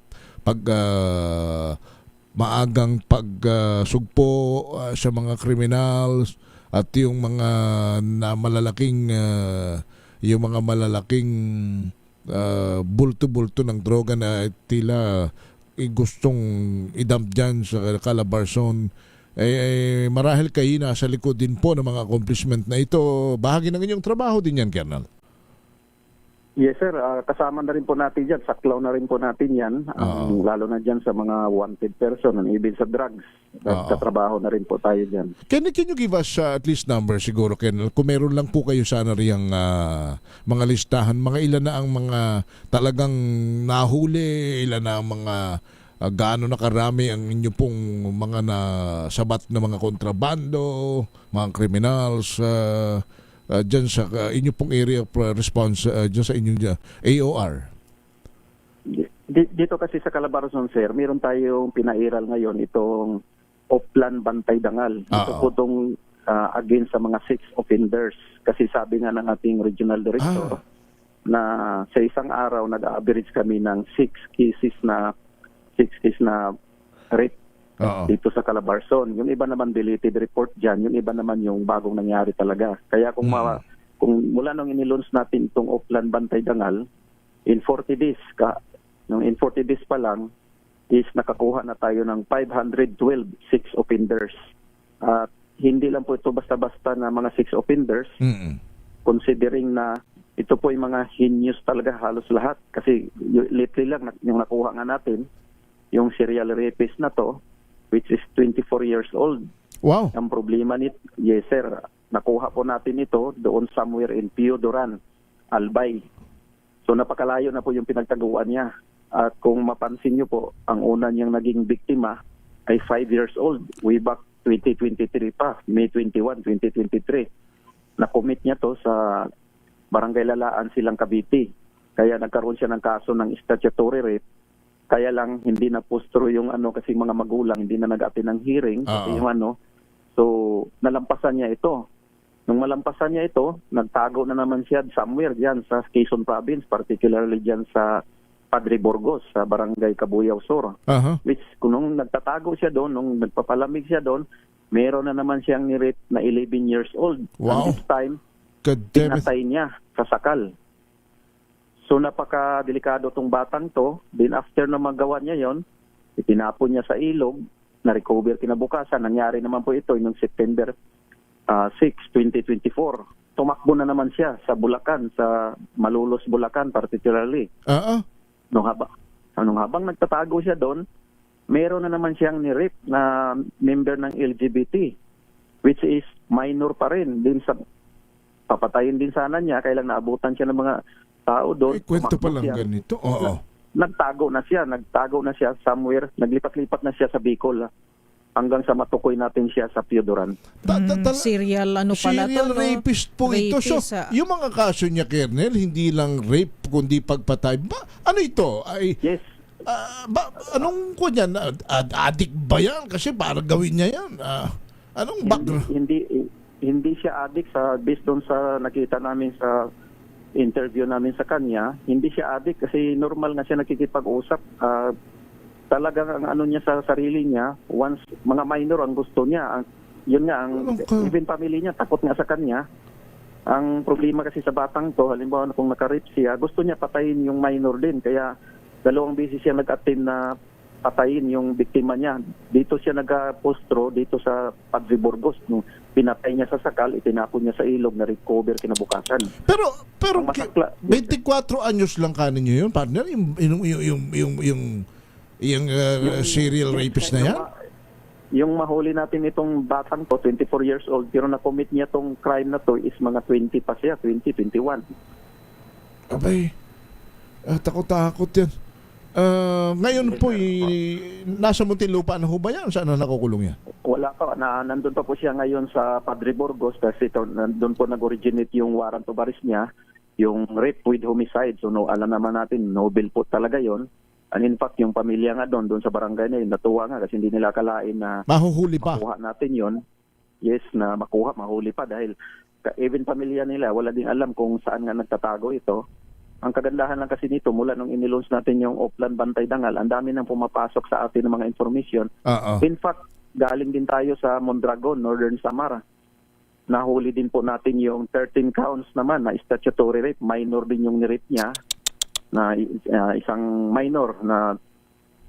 maagang pagsugpo sa mga criminals at yung mga malalaking bulto-bulto ng droga na tila gustong idump dyan sa Calabarzon, marahil kayo nasa likod din po ng mga accomplishment na ito. Bahagi ng inyong trabaho din yan, Kernel. Yes sir, kasama na rin po natin dyan, saklaw na rin po natin yan, lalo na dyan sa mga wanted person, even sa drugs, katrabaho na rin po tayo dyan. Can you give us at least number siguro, Kernel? Kung meron lang po kayo sana riyang mga listahan, mga ilan na ang mga talagang nahuli, ilan na ang mga gaano na karami ang inyo pong mga nasabat na mga kontrabando, mga criminals, dyan sa inyo pong area of response, dyan sa inyong AOR? Dito kasi sa Calabarzon, sir, meron tayong pinairal ngayon itong Oplan Bantay Dangal. Ito po itong against sa mga 6 offenders. Kasi sabi nga ng ating regional director na sa isang araw nag-average kami ng 6 cases na rape dito sa Calabarzon. Yung iba naman deleted report dyan, yung iba naman yung bagong nangyari talaga. Kaya kung mula nung inilunch natin itong Oplan Bantay Dangal, in 40 days pa lang is nakakuha na tayo ng 512 6 offenders. At hindi lang po ito basta-basta na mga 6 offenders, considering na ito po yung mga heinous talaga halos lahat. Kasi lately lang yung nakuha nga natin, yung serial rapist na to, which is 24 years old. Wow. Ang problema nito, yes sir, nakuha po natin ito doon somewhere in Piodoran, Albay. So napakalayo na po yung pinagtaguan niya. At kung mapansin niyo po, ang una niyang naging biktima ay 5 years old, way back 2023 pa, May 21, 2023. Na-commit niya to sa Barangay Lalaan, Silang Cavite. Kaya nagkaroon siya ng kaso ng statutory rape. Kaya lang hindi na postro yung kasi mga magulang hindi na nag-attend ng hearing kasi yung so nalampasan niya ito. Nung malampasan niya ito, nagtago na naman siya somewhere diyan sa Quezon Province, particularly diyan sa Padre Burgos sa Barangay Cabuyao Sur. Which kung nagtatago siya doon, nung nagpapalamig siya doon, meron na naman siyang ni-rape na 11 years old. Wow. And this time, pinatay niya sa sakal. So napaka-delikado tong batang to. Then after na magawa niya yon, itinapon niya sa ilog, na-recover kinabukasan. Nangyari naman po ito noong September 6, 2024. Tumakbo na naman siya sa Bulacan, sa Malolos, Bulacan particularly. Nung habang nagtatago siya doon, meron na naman siyang ni-rape na member ng LGBT, which is minor pa rin. Din sa papatayin din sana niya, kailang naabutan siya ng mga tao doon. Kwento pa lang ganito. Nagtago na siya somewhere, naglipat-lipat na siya sa Bicol hanggang sa matukoy natin siya sa Piodoran. Serial serial rapist po ito. So, yung mga kaso niya, Kernel, hindi lang rape kundi pagpatay. Ano ito? Yes. Anong kunyan? Addict ba yan? Kasi para gawin niya yan. Anong background? Hindi siya addict based doon sa nakita namin sa interview namin sa kanya. Hindi siya addict kasi normal na siya nakikipag-usap. Talagang ang niya sa sarili niya, once mga minor ang gusto niya, yun nga, even family niya takot nga sa kanya. Ang problema kasi sa batang to, halimbawa kung naka-rape siya, gusto niya patayin yung minor din. Kaya 2 beses siya nag-attempt na patayin yung biktima niya. Dito siya nag-postro, dito sa Padre Burgos. Nung pinatay niya sa sakal, itinapon niya sa ilog, na-recover kinabukasan. Pero 24 anyos lang kanin niyo yun, partner? Yung serial rapist na yan? Yung mahuli natin itong batang to, 24 years old, pero na-commit niya tong crime na to is mga 20 pa siya, 20, 21. Abay, takot-takot yan. Ngayon po, nasa Muntinlupa na ho ba yan? Saan na nakukulong yan? Wala pa, nandun pa po siya ngayon sa Padre Burgos kasi nandun po nag-originate yung warrant of arrest niya, yung rape with homicide. So alam naman natin, Nobel po talaga yon. And in fact, yung pamilya nga doon sa barangay na yun, natuwa nga kasi hindi nila akalain na mahuhuli pa. Makuha natin yon. Yes, na mahuli pa dahil even pamilya nila, wala din alam kung saan nga nagtatago ito. Ang kagandahan lang kasi nito, mula nung inilaunch natin yung Oplan Bantay Dangal, ang dami nang pumapasok sa atin ng mga information. In fact, galing din tayo sa Mondragon, Northern Samara. Nahuli din po natin yung 13 counts naman na statutory rape. Minor din yung nirape niya, na isang minor na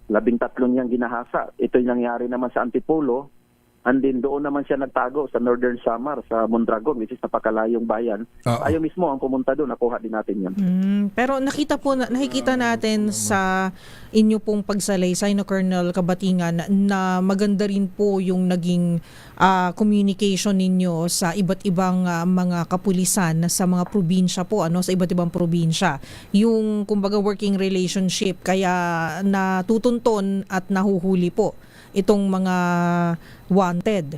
13 niyang ginahasa. Ito yung nangyari naman sa Antipolo. And then doon naman siya nagtago sa Northern Samar, sa Mondragon, which is napakalayong bayan. Tayo mismo ang pumunta doon, nakuha din natin yan. Pero nakikita natin sa inyo pong pagsalaysay na Colonel Kabatingan na maganda rin po yung naging communication ninyo sa iba't ibang mga kapulisan sa mga probinsya po, sa iba't ibang probinsya. Yung kumbaga working relationship, kaya natutunton at nahuhuli po itong mga wanted.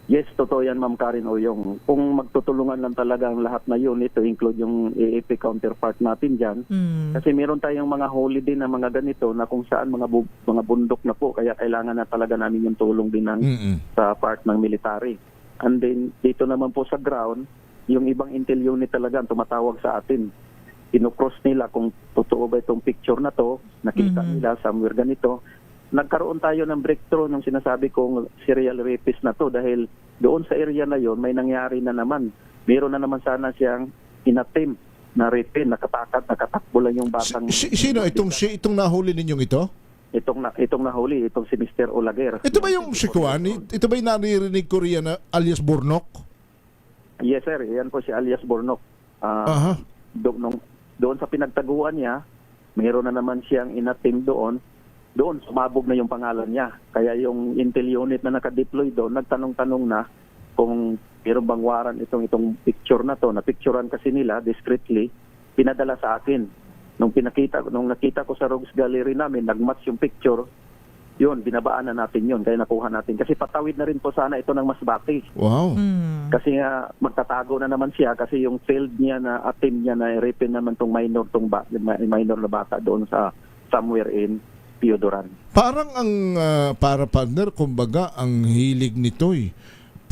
Yes, totoo yan, Ma'am Karen Oyong. Kung magtutulungan lang talaga ang lahat na yun, ito include yung AAP counterpart natin dyan. Kasi meron tayong mga huli din na mga ganito na kung saan mga bundok na po, kaya kailangan na talaga namin yung tulong din sa part ng military. And then, dito naman po sa ground, yung ibang intel unit talaga ang tumatawag sa atin. Kinocross nila kung totoo ba itong picture na to, nakita nila somewhere ganito. Nagkaroon tayo ng breakthrough nung sinasabi kong serial rapist na to dahil doon sa area na yon may nangyari na naman. Meron na naman sana siyang inattempt na rape, nakatakbo lang yung batang... Sino? Itong nahuli ninyong ito? Itong nahuli, itong si Mr. Olaguer. Ito ba yung si Juan? Ito ba yung naririnig ko riyan na alias Bornok? Yes sir, yan po si alias Bornok. Doon sa pinagtaguan niya, mayroon na naman siyang inattempt doon sumabog na yung pangalan niya. Kaya yung intel unit na nakadeploy doon, nagtanong-tanong na kung meron bang warrant itong picture na to. Na-picturean kasi nila discreetly, pinadala sa akin. Nung nakita ko sa Rogues Gallery namin, nag-match yung picture, yun, binabaan na natin yun. Kaya nakuha natin. Kasi patawid na rin po sana ito ng Masbate. Wow. Kasi nga, magtatago na naman siya kasi yung failed niya na attempt niya na rape naman tong minor na bata doon sa somewhere in Piodoran. Parang para partner, kumbaga, ang hilig nito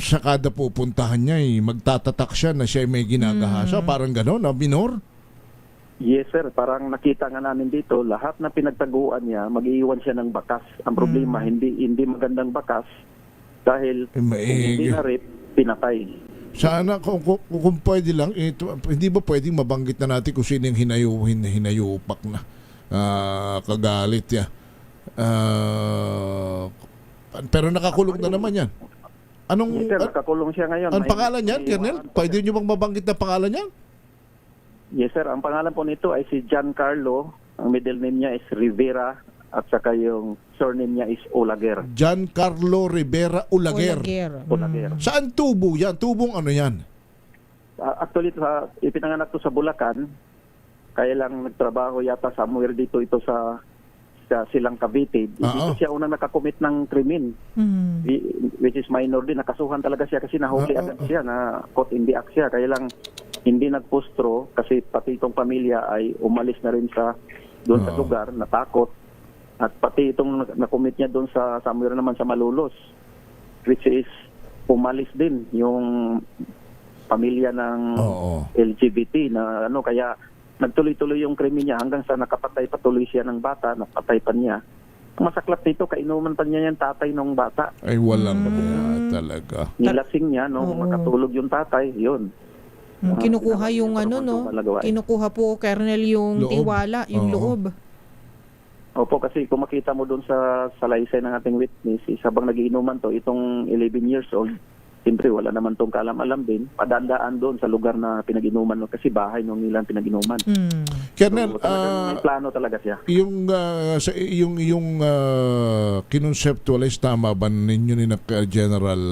sa kada pupuntahan niya magtatatak siya na siya may ginagahasa. Parang gano'n, minor? Yes sir, parang nakita nga namin dito, lahat na pinagtaguan niya, mag-iiwan siya ng bakas. Ang problema, hindi magandang bakas dahil kung hindi na rape, pinatay. Sana kung pwede lang, hindi ba pwedeng mabanggit na natin kung sino yung hinayupak na kagalit ya. Pero nakakulong na naman yan. Yes, sir, nakakulong siya ngayon. Ang pangalan niyan, Colonel? Pwede niyo bang mabanggit na pangalan niyan? Yes sir, ang pangalan po nito ay si Giancarlo. Ang middle name niya is Rivera at saka yung surname niya is Olaguer. Giancarlo Rivera Olaguer. Olaguer. Saan tubo yan? Tubong ano yan? Actually, ipinanganak to sa Bulacan. Kaya lang nagtrabaho yata somewhere dito ito sa Silang Cavite. Dito siya unang nakakomit ng krimen. Which is minor din. Nakasuhan talaga siya kasi nahuli agad siya, na caught in the act siya. Kaya lang hindi nagpostro kasi pati itong pamilya ay umalis na rin doon sa lugar, natakot. At pati itong nakomit niya doon sa somewhere naman sa Malolos, which is umalis din yung pamilya ng LGBT na kaya nagtuloy-tuloy yung krimen niya hanggang sa nakapatay patuloy siya ng bata, napatay pa niya. Masaklap dito, kainuman pa niya yung tatay ng bata. Ay walang talaga. Nilasing niya, makatulog yung tatay, yun. Kinukuha yung kinukuha po, Colonel, yung loob. Tiwala, yung loob. Opo, kasi kung makita mo doon sa salaysay ng ating witness, habang nagiinuman to, itong 11 years old, siyempre wala naman tong kaalam-alam din, padandaan doon sa lugar na pinag-inuman mo kasi bahay nung nilang pinag-inuman. Colonel, May plano talaga siya. yung kinonceptualize tama ba ninyo ni General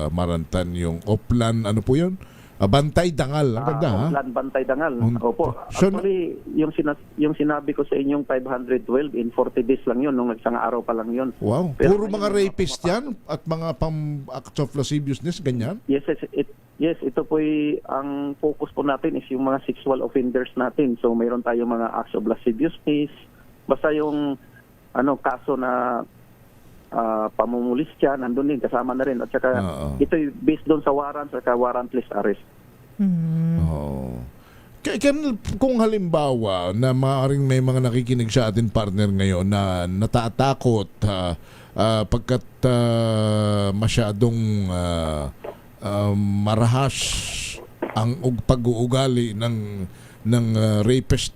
Marantan yung Oplan, ano po yun? Bantay Dangal. Ang ganda, ha? Oplan Bantay Dangal. Opo. So, Actually, yung sinabi ko sa inyong 512 in 40 days lang yun, nung isang araw pa lang yun. Wow. Pero Puro mga rapist yan at mga acts of lasciviousness, ganyan? Yes, ito po ang focus po natin is yung mga sexual offenders natin. So mayroon tayong mga acts of lasciviousness, basta yung kaso na pamumulis siya, nandun din, kasama na rin. At saka ito based doon sa warrant at warrantless arrest. Kung halimbawa na maaaring may mga nakikinig sa atin partner ngayon na natatakot pagkat masyadong marahas ang pag-uugali ng rapist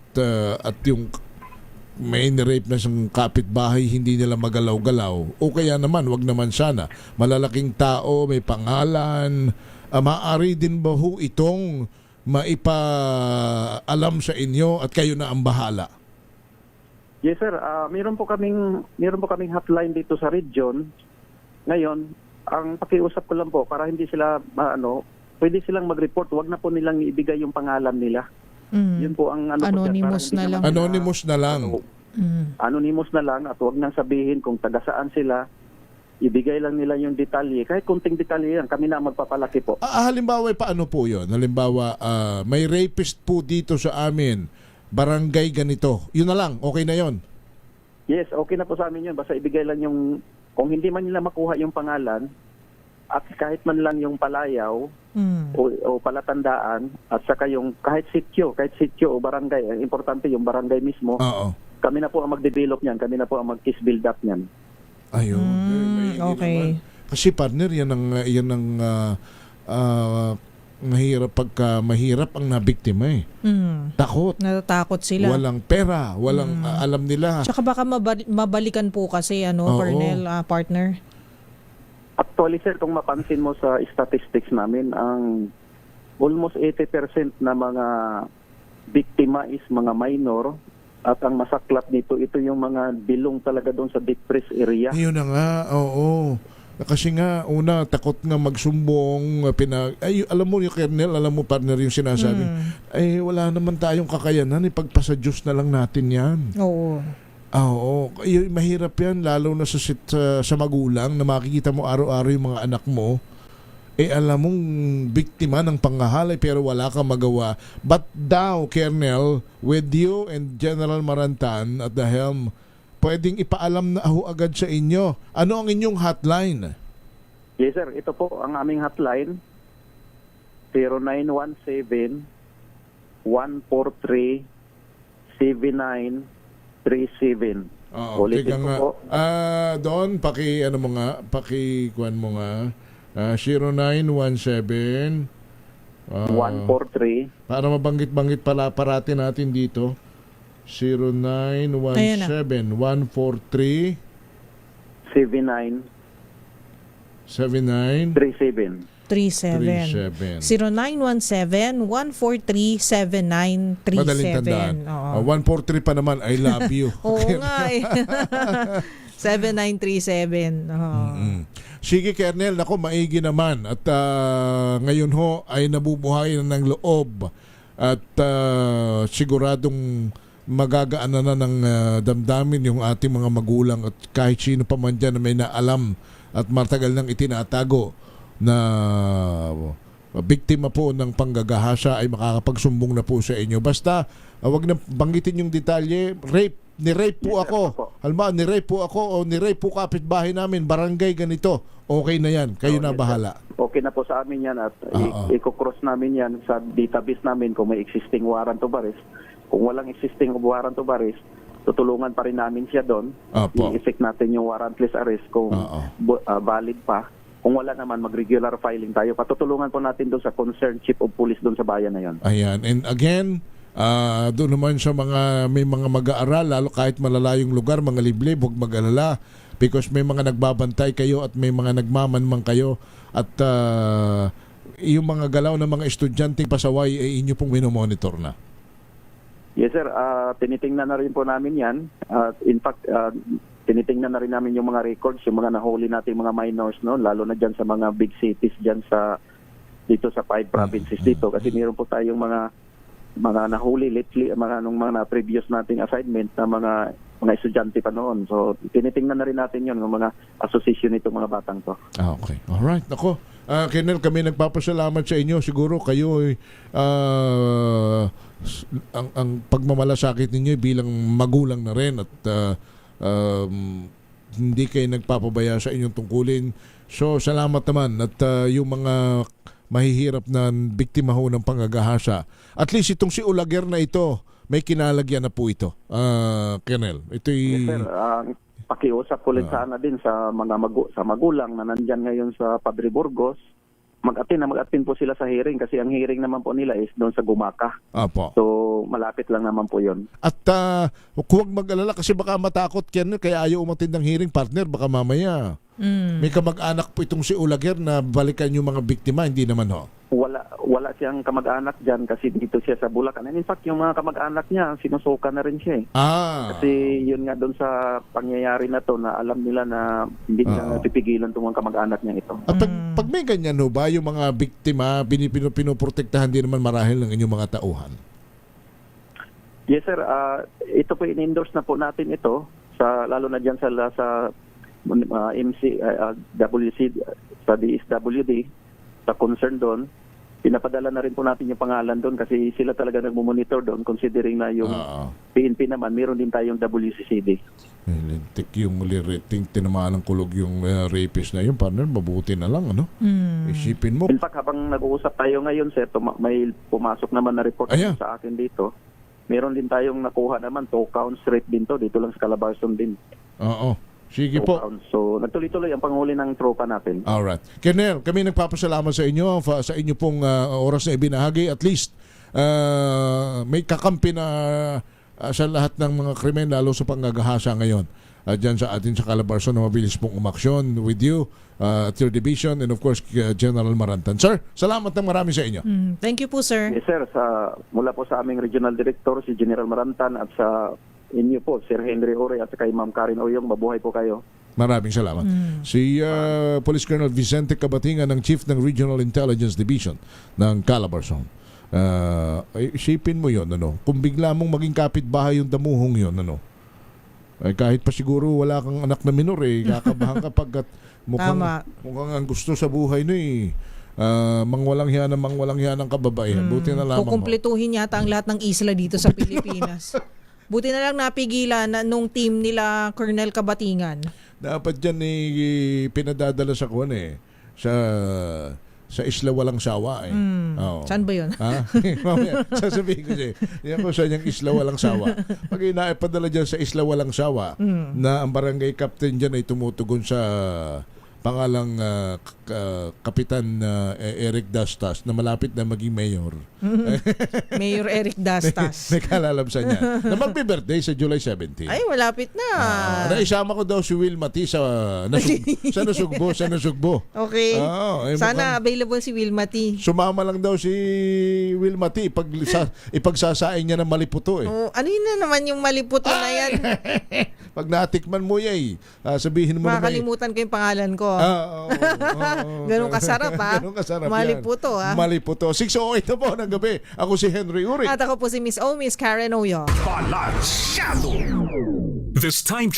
at yung may ni-rape na siyang kapitbahay, hindi nila magalaw-galaw. O kaya naman, wag naman sana. Malalaking tao, may pangalan. Maaari din ba ho itong maipaalam sa inyo at kayo na ang bahala? Yes sir, meron po kaming hotline dito sa region. Ngayon, ang pakiusap ko lang po para hindi sila pwede silang mag-report, wag na po nilang ibigay yung pangalan nila. Yun po ang anonymous na lang. Anonymous na lang. Anonymous na lang at wag nang sabihin kung taga saan sila. Ibigay lang nila yung detalye. Kahit kunting detalye yan, kami na magpapalaki po. Halimbawa, paano po yun? Halimbawa, may rapist po dito sa amin, barangay ganito. Yun na lang, okay na yun? Yes, okay na po sa amin yun. Basta ibigay lang yung, kung hindi man nila makuha yung pangalan, at kahit man lang yung palayaw o palatandaan at saka yung kahit sityo o barangay, ang importante yung barangay mismo. Kami na po ang mag-develop niyan, kami na po ang mag-case build up niyan. Ayun. Okay. Kasi partner, yan ang mahirap pagka mahirap ang nabiktima eh. Takot. Natatakot sila. Walang pera, walang alam nila. Tsaka baka mabalikan po kasi Colonel, partner. Actually sir, kung mapansin mo sa statistics namin, ang almost 80% na mga biktima is mga minor at ang masaklap nito, ito yung mga bilong talaga doon sa depressed area. Yun na nga, oo. Kasi nga, una, takot nga magsumbong, alam mo yung Colonel, alam mo partner yung sinasabi, wala naman tayong kakayanan, ipagpasa Diyos na lang natin yan. Oo. Oo, mahirap yan lalo na sa magulang na makikita mo araw-araw yung mga anak mo alam mong biktima ng panghahalay pero wala kang magawa. But daw, Colonel, with you and General Marantan at the helm, pwedeng ipaalam na agad sa inyo. Ano ang inyong hotline? Yes sir, ito po ang aming hotline, 0917 143 7937. Ulitin ko po. Doon, pakikuan mo nga. 0917 143. Para mabanggit-banggit pala parati natin dito. 0917 143 7937. 0917-143-7937. 0917-143-7937. Madaling tandaan. 143 pa naman, I love you. Oo nga eh. 7937. Sige, Colonel, ako maigi naman. At ngayon ho ay nabubuhay na ng loob. At siguradong magagaan na ng damdamin yung ating mga magulang at kahit sino pa man dyan na may naalam at matagal nang itinatago na biktima po ng panggagahasa ay makakapagsumbong na po sa inyo. Basta, wag na banggitin yung detalye. Ni-rape po ako. Halimbawa, ni-rape po ako o ni-rape po kapitbahay namin, barangay ganito. Okay na yan. Kayo na bahala. Okay na po sa amin yan at i-cross namin yan sa database namin kung may existing warrant of arrest. Kung walang existing warrant of arrest, tutulungan pa rin namin siya doon. I-effect natin yung warrantless arrest kung valid pa. Kung wala naman, mag-regular filing tayo. Patutulungan po natin doon sa concerned chief of police doon sa bayan na yon. Ayan. And again, doon naman sa may mga mag-aaral, lalo kahit malalayong lugar, mga liblib, huwag mag-alala. because may mga nagbabantay kayo at may mga nagmamanmang kayo at yung mga galaw ng mga estudyanteng pasaway ay inyo pong minomonitor na. Yes sir, tinitingnan na rin po namin yan. In fact, tinitingnan na rin namin yung mga records, yung mga nahuli nating mga minors, no, lalo na dyan sa mga big cities dyan dito sa 5 provinces dito, kasi meron po tayong mga nahuli lately, mga previous nating assignment na mga estudyante pa noon. So tinitingnan na rin natin yun, ng mga association nitong mga batang to. Okay. Alright. Ako, Colonel, kami nagpapasalamat sa inyo. Siguro kayo ay ang pagmamalasakit ninyo bilang magulang na rin at hindi kayo nagpapabaya sa inyong tungkulin. So salamat naman at yung mga mahihirap na biktima ho ng pangagahasa. At least itong si Ulager na ito, may kinalagyan na po ito. Colonel, ito'y... Yes, sir. Pakiusap ko ulit sana din sa mga magulang na nandyan ngayon sa Padre Burgos. Mag-attend po sila sa hearing kasi ang hearing naman po nila is doon sa Gumaka. Apo. So malapit lang naman po yon. At huwag mag-alala kasi baka matakot Colonel, kaya ayaw umattend ng hearing, partner. Baka mamaya may kamag-anak po itong si Ulager na balikan yung mga biktima. Hindi naman ho. Wala siyang kamag-anak dyan kasi dito siya sa Bulacan. And in fact, yung mga kamag-anak niya, sinusuka na rin siya. Kasi yun nga doon sa pangyayari na to na alam nila na hindi na pipigilan itong mga kamag-anak niya ito. At pag may ganyan ho ba, yung mga biktima, pinoprotektahan din naman marahil ng inyong mga tauhan? Yes sir, ito po in-endorse na po natin ito, lalo na dyan sa WC, sa DSWD, sa concern doon. Pinapadala na rin po natin yung pangalan doon kasi sila talaga nagmumonitor doon, considering na yung PNP naman, meron din tayong WCCD. Lintik yung tinamaan ng kulog yung rapist na yun, partner, mabuti na lang, ano? Isipin mo. In fact, habang nag-uusap tayo ngayon, sir, may pumasok naman na report sa akin dito. Meron din tayong nakuha naman, 2 counts rape din to, dito lang sa Calabarzon din. Oo. Sige po. So, nagtuloy-tuloy ang panghuli ng tropa natin. Alright. Colonel, kami nagpapasalamat sa inyo sa inyo pong oras na ibinahagi. At least, may kakampi na sa lahat ng mga krimen, lalo sa panggagahasa ngayon. Diyan sa atin sa Calabarzon na mabilis pong umaksyon with you at your division and of course General Marantan. Sir, salamat ng marami sa inyo. Thank you po, sir. Yes, sir. Mula po sa aming Regional Director, si General Marantan, at sa inyo po, Sir Henry Ore, at kay Ma'am Karen Oyong, mabuhay po kayo. Maraming salamat. Si Police Colonel Vicente Cabatingan, ng Chief ng Regional Intelligence Division ng Calabarzon. Isipin mo yon, ano? Kung bigla mong maging kapitbahay yung damuhong yon, ano? Ay, kahit pa siguro wala kang anak na minor, kakabahan ka pagkat mukhang ang gusto sa buhay no mangwalang hiya ng kababaihan. Buti na lamang. Kukumpletuhin yata ang lahat ng isla dito sa Pilipinas. Buti na lang napigilan nung team nila Colonel Cabatingan. Dapat dyan pinadadala sa sa Isla Walang Sawa Saan ba yun? Mamaya, sasabihin ko siya. Yan ko sa yung Isla Walang Sawa. Pag inaipadala dyan sa Isla Walang Sawa, na ang barangay captain dyan ay tumutugon sa pangalang Kapitan Eric Dastas na malapit na maging mayor. Mayor Eric Dastas. May kalalabsan niya. Na magbe-birthday sa July 17. Ay, malapit na. Naisama ko daw si Will Mati sa Nasugbo. Okay. Sana available si Will Mati. Sumama lang daw si Will Mati ipagsasain niya ng maliputo. Ano yun na naman yung maliputo na yan? Pag natikman mo yan, sabihin mo makakalimutan ko yung pangalan ko. Ganun kasarap ha. Maliputo ha. Maliputo. 6:08 na po ng gabi. Ako si Henry Uri. At ako po si Miss Karen Oyong. Balansyado. This time.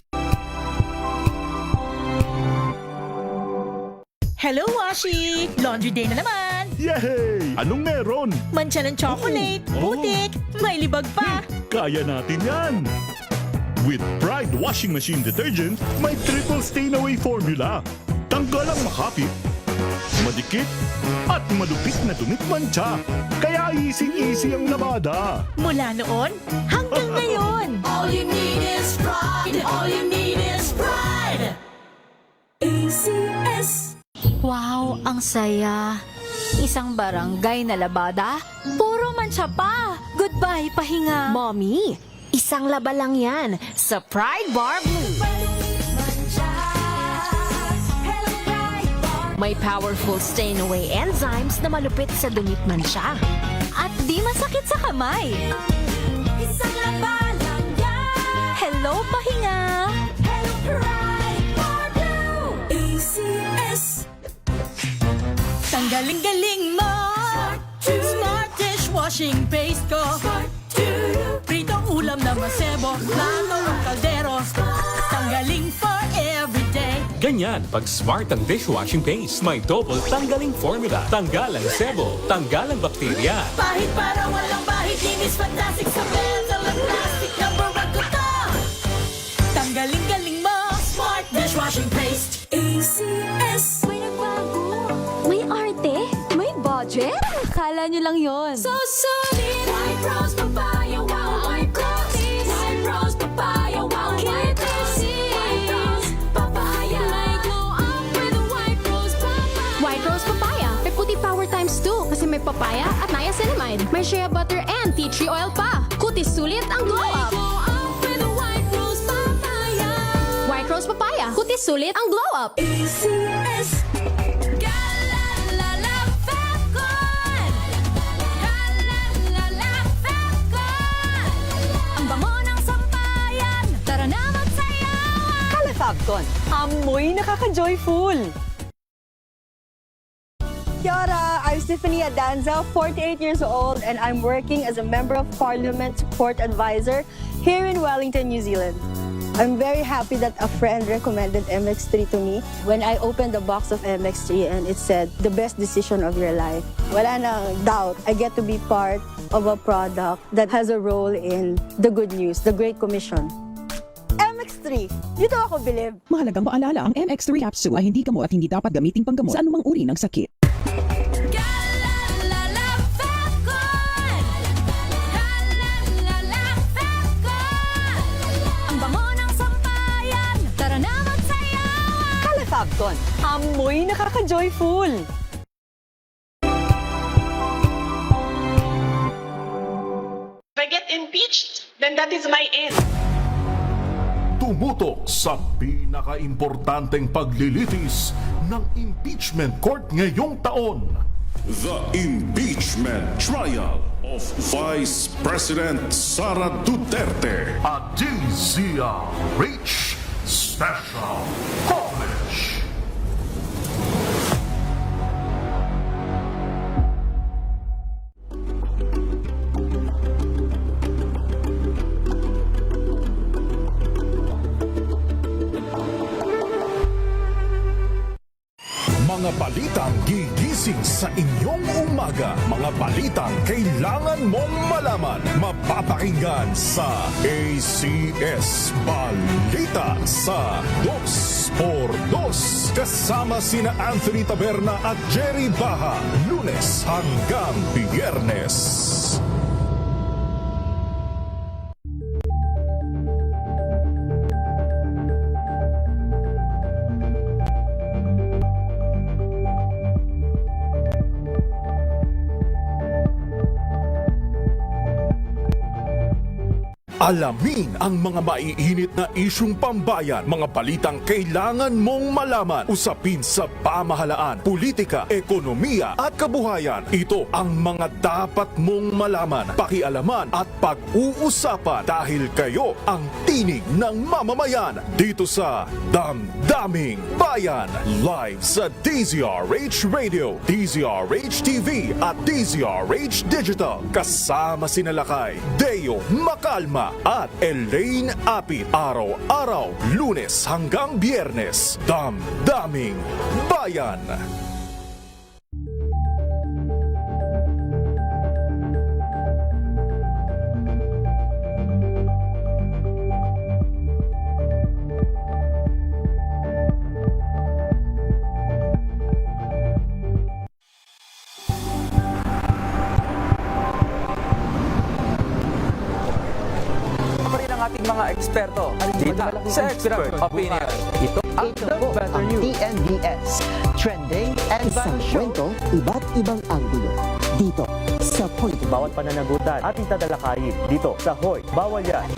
Hello, Washi! Laundry day na naman! Yay! Anong meron? Mancha ng chocolate, putik, may libag pa! Kaya natin yan! With Pride Washing Machine Detergent, may triple stain-away formula. Tanggal ang makapit, madikit, at malupit na dumit mancha. Kaya easy-easy ang labada. Mula noon hanggang ngayon. All you need is pride. All you need is pride. ACS. Wow, ang saya. Isang barangay na labada, puro mancha pa. Goodbye, pahinga. Mommy, isang laba lang yan sa Pride Bar Blue. May powerful stain-away enzymes na malupit sa dumit man siya. At di masakit sa kamay. Isang labalang yan. Hello, pahinga! Hello, Pride for Blue. ACS. Tanggaling-galing mo. Smart dishwashing paste ko. Pritong ulam na masebo. Plato ang kaldero. Tanggaling for everyday. Ganyan pag smart ang dishwashing paste. May double tanggaling formula. Tanggal ang sebo, tanggal ang bakterya. Pahit para walang bahid. Linis fantastic sa metal at plastic. Number 1 ko to. Tanggaling-galing mo. Smart dishwashing paste. ACS. May nagbago. May arte. May budget. Akala nyo lang yon. So solid. White rose papaya, wow, white rose. White rose papaya, wow, white rose. White rose papaya. May glow up with a white rose papaya. White rose papaya. May puti power times 2 kasi may papaya at niacinamide. May shea butter and tea tree oil pa. Kutis sulit ang glow up. Glow up with a white rose papaya. White rose papaya. Kutis sulit ang glow up. ACS. Galalala Fevcon! Galalala Fevcon! Ang bango ng sampayan, tara na magsayawan! Calefabcon, amoy nakaka-joyful! Kia ora, I'm Stephanie Adanza, 48 years old, and I'm working as a Member of Parliament Support Advisor here in Wellington, New Zealand. I'm very happy that a friend recommended MX3 to me. When I opened the box of MX3 and it said, the best decision of your life, wala nang doubt. I get to be part of a product that has a role in the good news, the Great Commission. MX3, dito ako bilib. Mahalagang paalala, ang MX3 capsule ay hindi gamot at hindi dapat gamiting panggamot sa anumang uri ng sakit. Galalala Fevcon! Galalala Fevcon! Ang bango ng sampayan, tara na magsayawan! Calefabcon, amoy nakaka-joyful! If I get impeached, then that is my end. Tumutok sa pinaka-importanteng paglilitis ng impeachment court ngayong taon. The impeachment trial of Vice President Sara Duterte. A DZRH Special Coverage. Mga balitang gigising sa inyong umaga. Mga balitang kailangan mong malaman. Mapapakinggan sa ACS Balita sa 2x2. Kasama sina Anthony Taberna at Jerry Baha. Lunes hanggang Biyernes. Alamin ang mga maiinit na isyung pambayan, mga balitang kailangan mong malaman, usapin sa pamahalaan, politika, ekonomiya at kabuhayan. Ito ang mga dapat mong malaman, pakialaman at pag-uusapan dahil kayo ang tinig ng mamamayan dito sa Damdaming Bayan. Live sa DZRH Radio, DZRH TV at DZRH Digital. Kasama sina Lakay, Deo Makalma at Elaine Apit. Araw-araw, Lunes hanggang Biyernes. Damdaming Bayan. Ating mga eksperto dito sa Expert Opinion. Ito ang Better News. TNVS, trending and Isang kwento, iba't ibang anggulo. Dito sa Point. Bawat pananagutan ating tatalakayin dito sa Hoy Bawal Yan.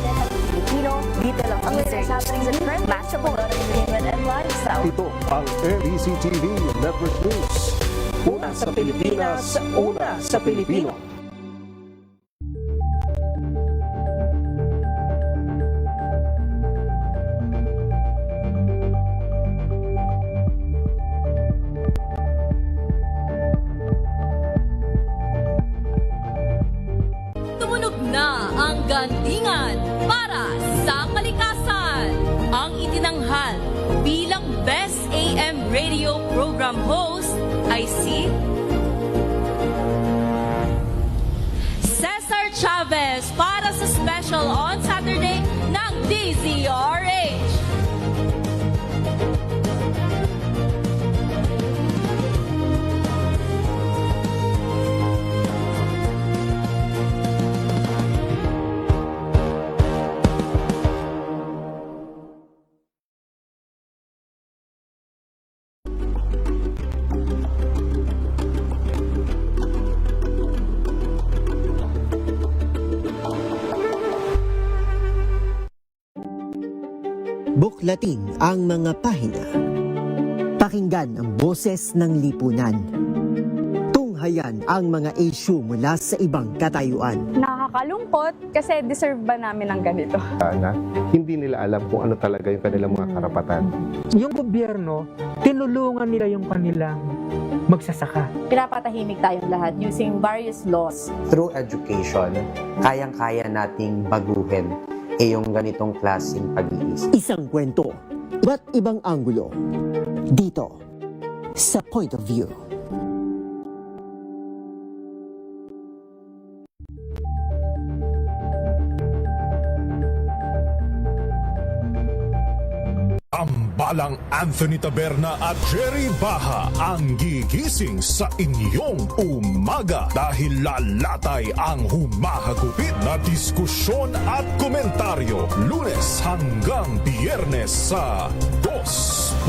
Pilipino, dito lang ang latest happenings and trends. Master po, entertainment and lifestyle. Ito ang MBC-TV Network News. Una sa Pilipinas, una sa Pilipino. Tumunog na ang gandingan para sa kalikasan. Ang itinanghal bilang Best AM Radio Program Host ay si Cesar Chavez para sa special on Saturday ng DZRH. Buklatin ang mga pahina. Pakinggan ang boses ng lipunan. Tunghayan ang mga issue mula sa ibang katayuan. Nakakalungkot kasi deserve ba namin ng ganito? Na hindi nila alam kung ano talaga yung kanilang mga karapatan. Yung gobyerno, tinulungan nila yung kanilang magsasaka. Pinapatahimik tayong lahat using various laws. Through education, kayang-kaya nating baguhin yung ganitong klaseng pag-iisip. Isang kwento, ba't ibang anggulo? Dito, sa Point of View. Ambalang Anthony Taberna at Jerry Baha ang gigising sa inyong umaga dahil lalatay ang humahagupit na diskusyon at komentaryo Lunes hanggang Biyernes sa 2x2.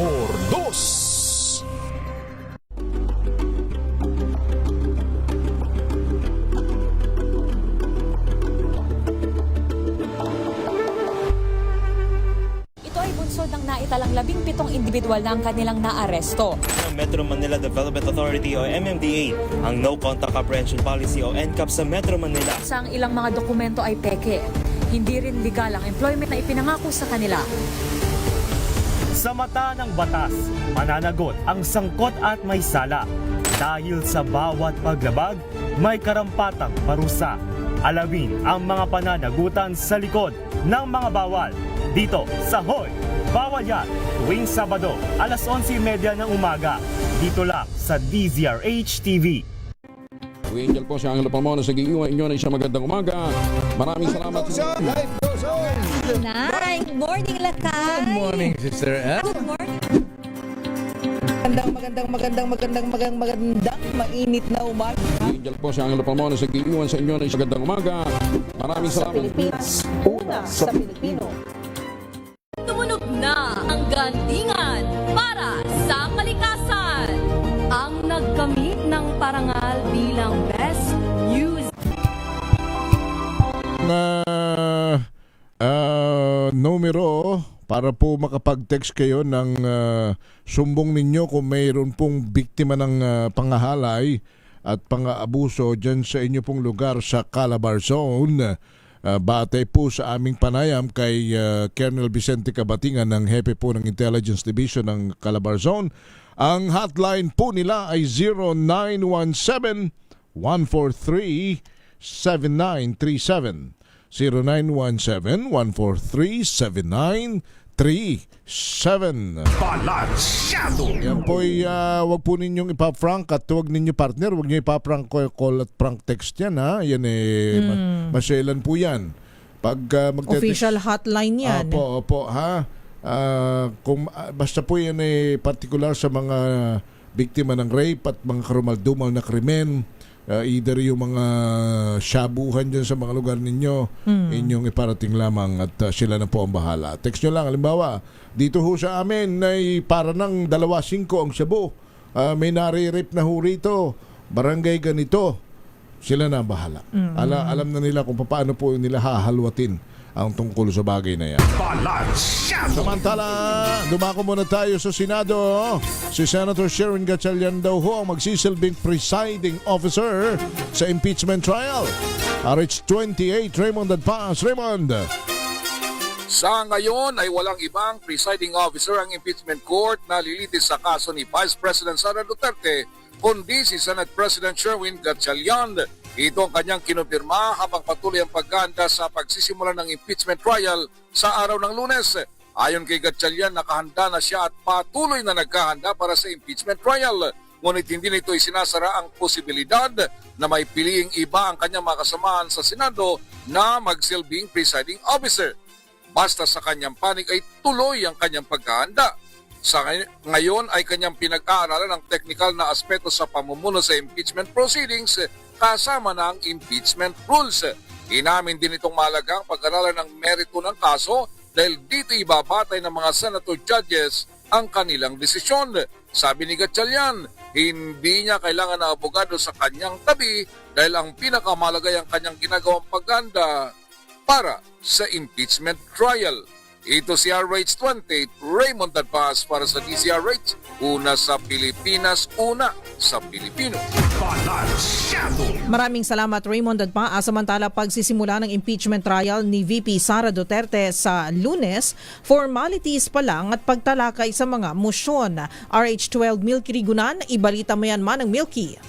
Ng naitalang 17 individual na ang kanilang naaresto. Metro Manila Development Authority o MMDA ang No Contact Apprehension Policy o NCAP sa Metro Manila. Sa ang ilang mga dokumento ay peke. Hindi rin legal ang employment na ipinangako sa kanila. Sa mata ng batas, mananagot ang sangkot at may sala. Dahil sa bawat paglabag, may karampatang parusa. Alamin ang mga pananagutan sa likod ng mga bawal. Dito sa Hoy! Bawal Yan, tuwing Sabado, alas 11:30 ng umaga. Dito lang sa DZRH TV. Angel po siya ang Palmono sa gigiwa inyo na isang magandang umaga. Maraming salamat. Life goes on. Good morning, Lakay. Good morning, Sister Ann. Good morning. Magandang mainit na umaga. Angel po siya ang Palmono sa gigiwa sa inyo na isang magandang umaga. Maraming salamat. Sa Pilipinas, una sa Pilipino. Tumunog na ang gandingan para sa kalikasan. Ang nagkamit ng parangal bilang Best News. Numero para po makapag-text kayo ng sumbong ninyo kung mayroon pong biktima ng pangahalay at pang-aabuso dyan sa inyo pong lugar sa Calabar Zone. Batay po sa aming panayam kay Colonel Vicente Cabatingan ng Hepe po ng Intelligence Division ng Calabar Zone. Ang hotline po nila ay 0917-143-7937. 0917-143-7937. Balansyado! Yan po ay wag po ninyong ipaprank at wag ninyo partner, wag nyo ipaprank call at prank text yan ha. Yan masailan po yan. Pag official hotline yan. Opo ha. Kung basta po yan particular sa mga biktima ng rape at mga karumaldumal na krimen, either yung mga shabuhan dyan sa mga lugar ninyo, inyong iparating lamang at sila na po ang bahala. Text nyo lang, halimbawa, dito ho sa amin ay para ng 2.5 ang shabu. May nare-rape na ho rito, barangay ganito, sila na ang bahala. Alam na nila kung paano po nila hahalwatin ang tungkol sa bagay na yan. Samantala, dumako muna tayo sa Senado. Si Senator Sherwin Gatchalian daw ho ang magsisilbing presiding officer sa impeachment trial. RH28, Raymond Adpas. Raymond. Sa ngayon ay walang ibang presiding officer ang impeachment court na lilitis sa kaso ni Vice President Sara Duterte, kundi si Senate President Sherwin Gatchalian. Ito ang kanyang kinumpirma habang patuloy ang paghahanda sa pagsisimula ng impeachment trial sa araw ng Lunes. Ayon kay Gatchalian, nakahanda na siya at patuloy na naghahanda para sa impeachment trial. Ngunit hindi nito isinasara ang posibilidad na may piliing iba ang kanyang makasamahan sa Senado na magsilbing presiding officer. Basta sa kanyang panig ay tuloy ang kanyang paghahanda. Sa ngayon ay kanyang pinag-aaralan ang technical na aspeto sa pamumuno sa impeachment proceedings kasama na ang impeachment rules. Inamin din itong mahalagang pag-aralan ng merito ng kaso dahil dito ibabatay ng mga senator judges ang kanilang desisyon. Sabi ni Gatchalian, hindi niya kailangan ng abogado sa kanyang tabi dahil ang pinakamalagay ang kanyang ginagawang paghahanda para sa impeachment trial. Ito si RH28, Raymond Adpas para sa DCRH. Una sa Pilipinas, una sa Pilipino. Maraming salamat Raymond Adpa. Samantala pagsisimula ng impeachment trial ni VP Sara Duterte sa Lunes, formalities pa lang at pagtalakay sa mga mosyon. RH12 Milky Rigunan, ibalita mo yan man ng Milky.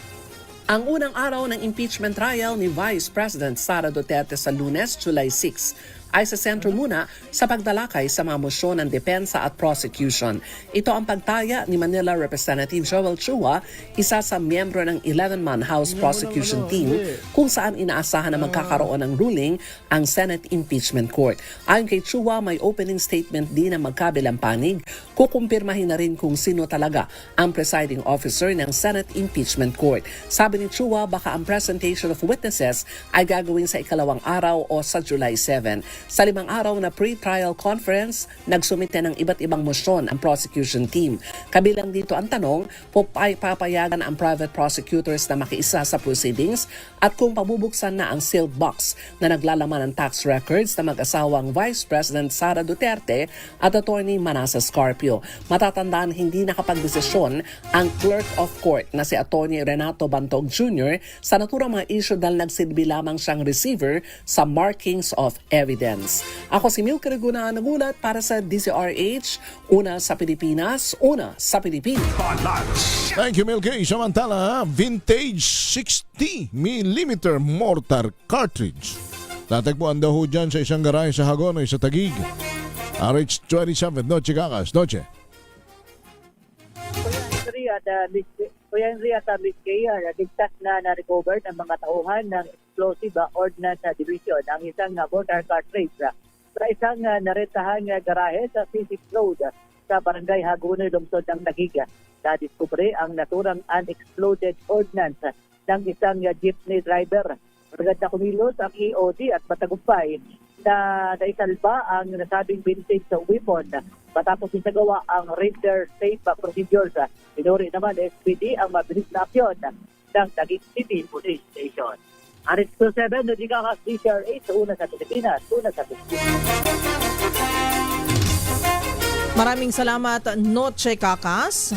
Ang unang araw ng impeachment trial ni Vice President Sara Duterte sa Lunes, July 6, ay sa sentro muna sa pagdalakay sa mga mosyon ng depensa at prosecution. Ito ang pagtaya ni Manila Representative Joel Chua, isa sa miyembro ng 11-man House Prosecution Team, kung saan inaasahan na magkakaroon ng ruling ang Senate Impeachment Court. Ayon kay Chua, may opening statement din na magkabilang panig. Kukumpirmahin na rin kung sino talaga ang presiding officer ng Senate Impeachment Court. Sabi ni Chua, baka ang presentation of witnesses ay gagawin sa ikalawang araw o sa July 7. Sa 5 araw na pre-trial conference, nagsumite ng iba't ibang mosyon ang prosecution team. Kabilang dito ang tanong, papayagan ang private prosecutors na makiisa sa proceedings at kung pabubuksan na ang sealed box na naglalaman ng tax records na mag-asawang Vice President Sara Duterte at Attorney Manasa Scarpio. Matatandaan hindi nakapagdesisyon ang clerk of court na si Attorney Renato Bantog Jr. sa naturang mga issue dahil nagsilbi lamang siyang receiver sa markings of evidence. Ako si Milky Rigunan, nagulat para sa DCRH, una sa Pilipinas, una sa Pilipinas. Thank you, Milky. Samantala, vintage 60mm mortar cartridge. Tatagpuan daw ho dyan sa isang garahe sa Hagonoy sa Taguig. RH27, Noche Gagas, Noche. Kuya Henry at Miss Kaya, ligtas na na-recover ng mga tauhan ng Explosive Ordnance Division ang isang mortar cartridge sa isang naretahang garahe sa Physic Road sa Barangay Hagonoy, lungsod ng Taguig. Na-discovery ang naturang unexploded ordnance ng isang jeepney driver. Agad na kumilos ang EOD at matagumpay na naisalba ang nasabing vintage weapon matapos isagawa ang render safe procedures. Pinuri naman SPD ang mabilis na aksyon ng Taguig City Police Station. RH27, Nodigakas, DCRH, una sa Pilipinas, una sa Pilipinas. Maraming salamat Noche Kakas.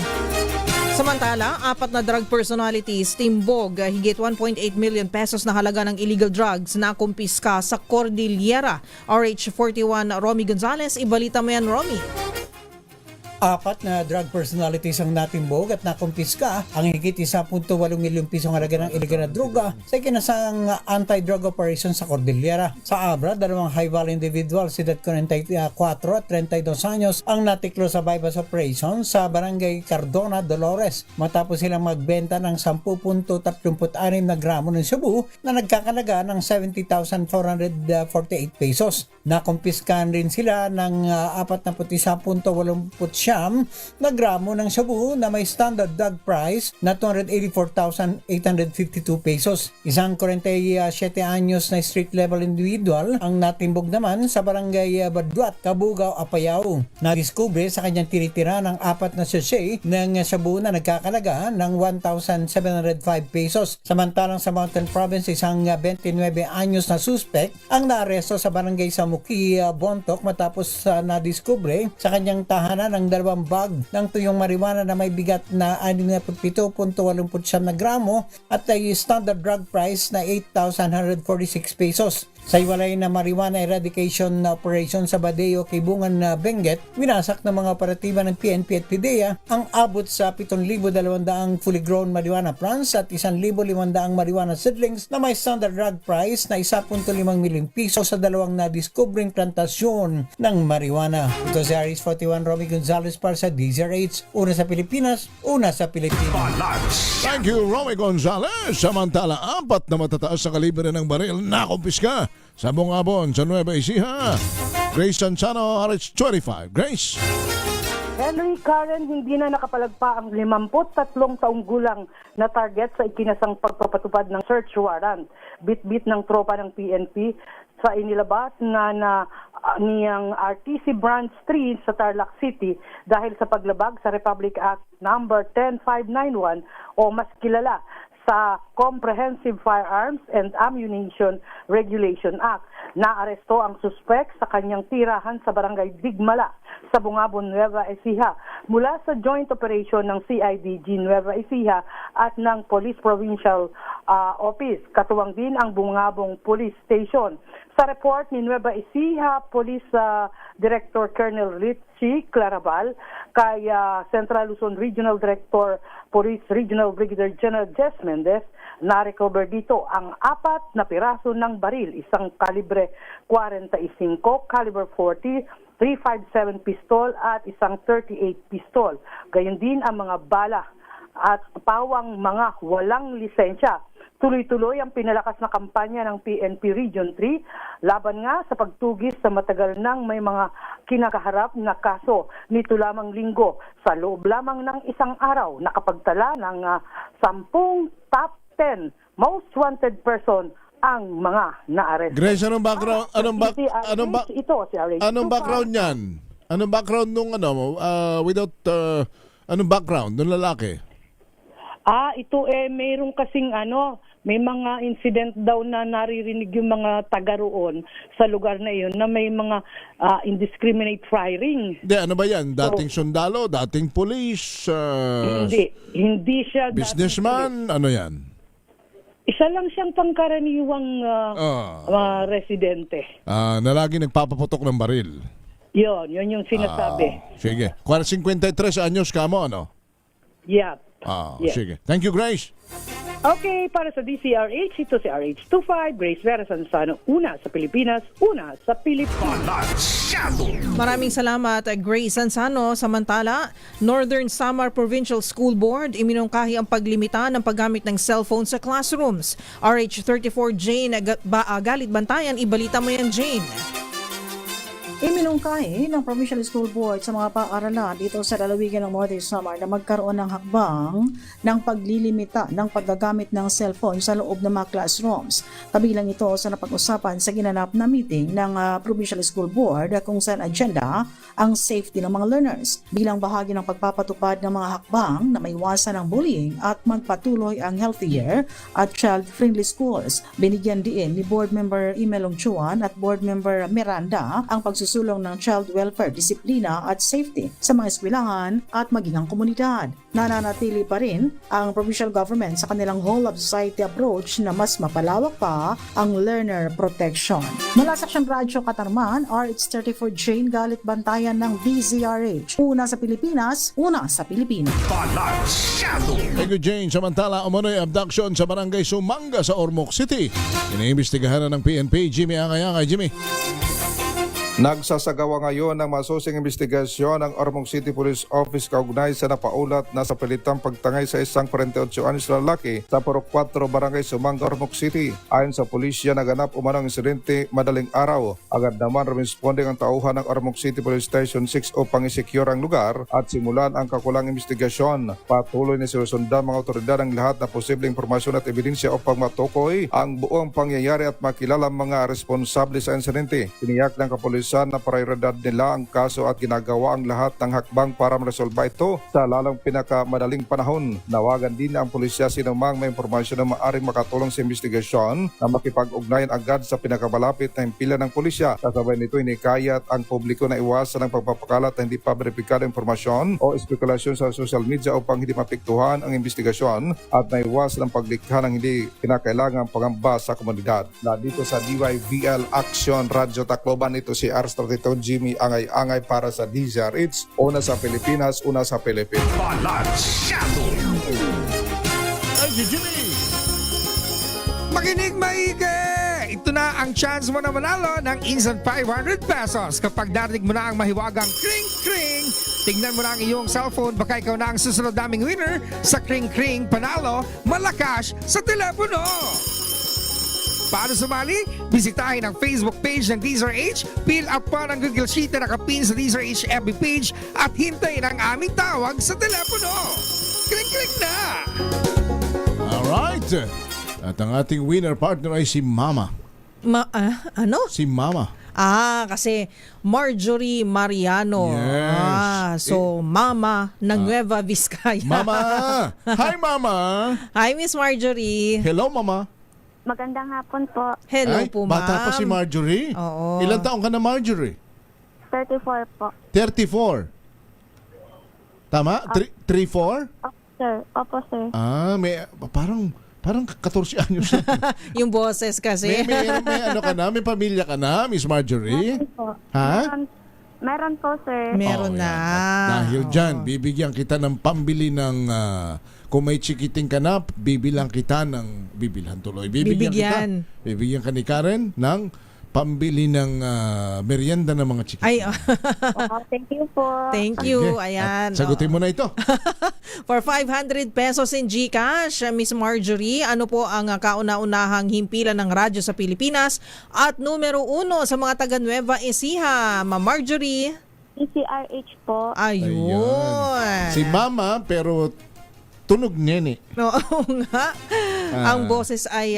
Samantala, 4 na drug personalities timbog higit 1.8 million pesos na halaga ng illegal drugs na kumpiska sa Cordillera. RH41 Romy Gonzalez, ibalita mo yan Romy. 4 na drug personalities ang natimbog at nakumpiska ang higit 1.8 milyong pisong halaga ng illegal na droga sa ikinasang anti-drug operation sa Cordillera. Sa Abra, 2 high-value individual, edad 44 at 32 anyos, ang natiklo sa bypass operation sa Barangay Cardona, Dolores matapos silang magbenta ng 10.36 na gramo ng shabu na nagkakalaga ng 70,448 pesos. Nakumpiskan rin sila ng 41.87 na gramo ng shabu na may standard drug price na 284,852 pesos. Isang 47 anyos na street level individual ang natimbog naman sa barangay Badduat, Cabugao, Apayao. Nadiskubre sa kanyang tinitira ng 4 na sachet ng shabu na nagkakalaga ng 1,705 pesos. Samantalang sa Mountain Province, isang 29 anyos na suspect ang naaresto sa barangay Samuki, Bontoc matapos nadiskubre sa kanyang tahanan ng 2 bag ng tuyong marijuana na may bigat na 67.89 na gramo at ay standard drug price na 8,146 pesos. Sa iwalay na marijuana eradication operation sa Badeo, Kibungan, Benguet, winasak ng mga operatiba ng PNP at PIDEA ang abot sa 7,200 fully grown marijuana plants at 1,500 marijuana seedlings na may standard drug price na 1.5 milyong piso sa 2 na-discovering plantasyon ng marijuana. Ito si Aris 41 Romy Gonzalez para sa DZRH. Una sa Pilipinas, una sa Pilipinas. Thank you, Romy Gonzalez. Samantala, 4 na matataas sa kalibre ng baril na kumpiska sa Bungabon, sa Nueva Ecija. Grace Sansano, RH25. Grace. Henry Karen, hindi na nakapalagpa ang 53 taong gulang na target sa ikinasang pagpapatupad ng search warrant. Bit-bit ng tropa ng PNP sa inilabas na niyang RTC Branch 3 sa Tarlac City dahil sa paglabag sa Republic Act number 10591 o mas kilala sa Comprehensive Firearms and Ammunition Regulation Act. Naaresto ang suspek sa kanyang tirahan sa barangay Digmala sa Bungabon, Nueva Ecija mula sa joint operation ng CIDG Nueva Ecija at ng Police Provincial Office. Katuwang din ang Bungabong Police Station. Sa report ni Nueva Ecija Police Director Colonel Richie Claraval kay Central Luzon Regional Director Police Regional Brigadier General Jess Mendez, na-recover dito ang 4 na piraso ng baril, isang kalibre 45, caliber 40, 357 pistol at isang 38 pistol. Gayon din ang mga bala at pawang mga walang lisensya. Tuloy-tuloy ang pinalakas na kampanya ng PNP Region 3 laban nga sa pagtugis sa matagal nang may mga kinakaharap na kaso. Nito lamang linggo, sa loob lamang ng isang araw, nakapagtala ng 10 top 10 most wanted person ang mga naaresto. Grace, anong background? Anong background niyan? Anong background nung anong background nung lalaki? Ito mayroong kasing may mga incident daw na naririnig yung mga taga roon sa lugar na iyon na may mga indiscriminate firing. Hindi, ano ba yan? Dating sundalo, dating police? Hindi siya businessman? Ano yan? Isa lang siyang pangkaraniwang residente. Na lagi nagpapaputok ng baril. Yun yung sinasabi. Sige. 53 anyos ka mo, ano? Yeah. Sige. Thank you, Grace. Okay, para sa DCRH, ito si RH25, Grace Vera Sansano, una sa Pilipinas, una sa Pilipinas. Maraming salamat, Grace Sansano. Samantala, Northern Samar Provincial School Board iminungkahi ang paglimita ng paggamit ng cellphone sa classrooms. RH34 Jane Galit Bantayan, ibalita mo yan, Jane. Iminungkahi ng Provincial School Board sa mga paaralan dito sa lalawigan ng Northern Samar na magkaroon ng hakbang ng paglilimita ng paggagamit ng cellphone sa loob ng mga classrooms. Kabilang ito sa napag-usapan sa ginanap na meeting ng Provincial School Board kung saan agenda ang safety ng mga learners bilang bahagi ng pagpapatupad ng mga hakbang na maiwasan ang bullying at magpatuloy ang healthier at child-friendly schools. Binigyan din ni Board Member Imelong Chuan at Board Member Miranda ang pagsusulong ng child welfare, disiplina at safety sa mga eskwelahan at maging ang komunidad. Nananatili pa rin ang provincial government sa kanilang whole of society approach na mas mapalawak pa ang learner protection. Mula sa Aksyon Radyo Katarman, RH34 Jane Galit Bantayan ng DZRH. Una sa Pilipinas, una sa Pilipinas. Thank you, Jane. Samantala, umano'y abduction sa barangay Sumanga sa Ormoc City. Iniimbestigahan na ng PNP. Jimmy Angayangay. Jimmy. Nagsasagawa ngayon ng masusing investigasyon ng Ormoc City Police Office kaugnay sa napaulat na sa pilitang pagtangay sa isang 48 anyos na lalaki sa Purok 4 Barangay Sumanga, Ormoc City. Ayon sa pulisya, naganap umanong insidente madaling araw. Agad naman responding ang tauhan ng Ormoc City Police Station 6 upang isecure ang lugar at simulan ang kakulang investigasyon. Patuloy na sinusundan mga otoridad ang lahat na posibleng impormasyon at ebidensya upang matukoy ang buong pangyayari at makilala ang mga responsable sa insidente. Tiniyak ng kapulisan na prioridad nila ang kaso at ginagawa ang lahat ng hakbang para maresolba ito sa lalong pinakamadaling panahon. Nawagan din ang pulisya sinumang may impormasyon na maaaring makatulong sa investigasyon na makipag-ugnayan agad sa pinakamalapit na himpilan ng pulisya. Kasabay nito inikayat ang publiko na iwasan ang pagpapakalat na hindi pa beripikadong impormasyon o espekulasyon sa social media upang hindi mapektuhan ang investigasyon at naiwasan ang paglikha ng hindi kinakailangang pangamba sa komunidad. Na dito sa DYVL Action Radyo Tacloban, ito si R32 Jimmy Angay-Angay para sa DZRH. Una sa Pilipinas, una sa Pilipinas. Balansyado! Ay, Jimmy! Makinig maigi! Ito na ang chance mo na manalo ng instant 500 pesos kapag narinig mo na ang mahiwagang kring-kring. Tignan mo na ang iyong cellphone, baka ikaw na ang susunod naming winner sa kring-kring panalo malakas sa telepono. Paano sumali? Bisitahin ang Facebook page ng DZRH, fill up pa ng Google Sheet na nakapin sa DZRH FB page at hintayin ang aming tawag sa telepono. Klik-klik na! Alright! At ang ating winner partner ay si Mama. Ano? Si Mama. Kasi Marjorie Mariano. Yes. So Mama ng Nueva Vizcaya. Mama! Hi, Mama! Hi, Miss Marjorie. Hello, Mama. Magandang hapon po. Hello Ay, po, ma'am. bata pa si Marjorie. Oo. Ilang taong ka na, Marjorie? 34 po. 34. Tama? 34? Opo, sir. May parang 14 anyos na. Yung boses kasi. may ano ka na? May pamilya ka na, Miss Marjorie? Meron po. Ha? Meron po, sir. Meron na. At dahil dyan, bibigyan kita ng pambili ng... kung may chikiting ka na, bibilang kita ng... Bibilhan tuloy. Bibigyan ka ni Karen ng pambili ng merienda ng mga chikiting. Ay, thank you po. Thank you. Okay. Ayan. At sagutin mo na ito. For 500 pesos in GCash, Miss Marjorie, ano po ang kauna-unahang himpilan ng radyo sa Pilipinas at numero 1 sa mga taga Nueva Ecija, Ma'am Marjorie? DZRH po. Ayun. Si Mama, pero tunog nene. Oo nga. Ang boses ay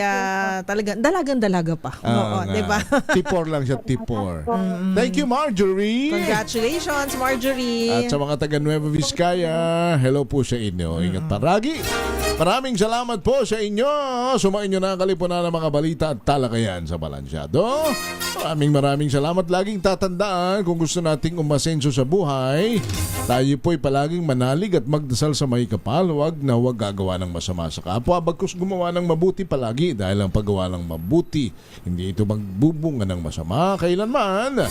talaga dalagang-dalaga pa. Oo, 'di ba? Tipor lang siya, tipor. Thank you, Marjorie. Congratulations, Marjorie. At sa mga taga Nueva Vizcaya, hello po sa inyo. Ingat paragi. Maraming salamat po sa inyo. Sumain nyo na ang kalipunan ng mga balita at talakayan sa Balansyado. Maraming salamat. Laging tatandaan, kung gusto nating umasenso sa buhay, tayo po'y palaging manalig at magdasal sa may kapal. Huwag gagawa ng masama sa kapwa. Bagkus gumawa ng mabuti palagi, dahil ang paggawa ng mabuti, hindi ito magbubunga ng masama kailanman.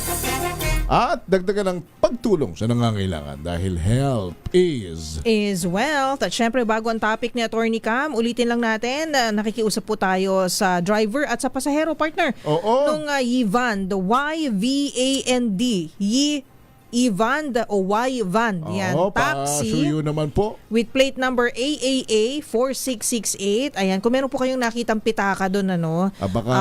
At dagdagan ng pagtulong sa nangangailangan, dahil help is wealth. At syempre, bago ang topic ni Attorney Cam, ulitin lang natin, nakikiusap po tayo sa driver at sa pasahero, partner. Oo. Nung Yvan, the Y-V-A-N-D, Yvan o Y-Van. Yan, taxi. Pasuyo naman po. With plate number AAA 4668. Ayan, kung meron po kayong nakitang pitaka doon, baka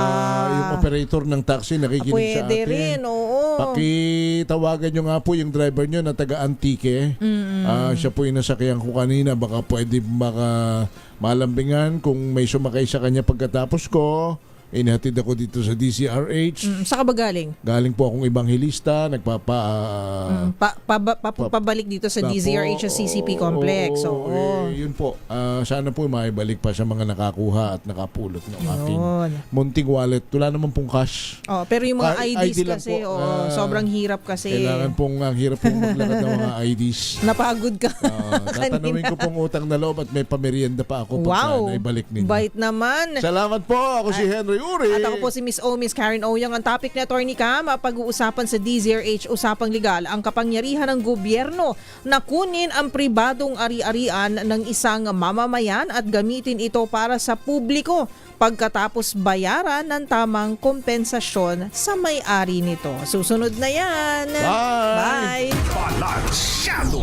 yung operator ng taxi nakikinig sa atin. Pwede rin, oo. Pakitawagan nyo nga po yung driver nyo na taga-Antique. Siya po yung nasakyan ko kanina. Baka pwede malambingan kung may sumakay sa kanya pagkatapos ko. Inhatid ako dito sa DZRH. Saan ka ba galing? Galing po akong ebanghilista, pabalik dito sa DZRH sa CCP Complex. Yun po. Sana po maibalik pa sa mga nakakuha at nakapulot ng aking munting wallet. Wala naman pong cash. Pero yung mga IDs ID kasi, sobrang hirap kasi. Kailangan ang hirap pong maglakad ng mga IDs. Napagod ka. Tatanawin ko pong utang na loob at may pamerienda pa ako wow, pagka naibalik ninyo. Bait naman. Salamat po. Ako si Henry Yuri. At ako po si Miss O, Miss Karen Oyang. Ang topic ni Attorney Cam, pag-uusapan sa DZRH Usapang Legal, ang kapangyarihan ng gobyerno na kunin ang pribadong ari-arian ng isang mamamayan at gamitin ito para sa publiko pagkatapos bayaran ng tamang kompensasyon sa may-ari nito. Susunod na yan. Bye! Bye! Balansyado.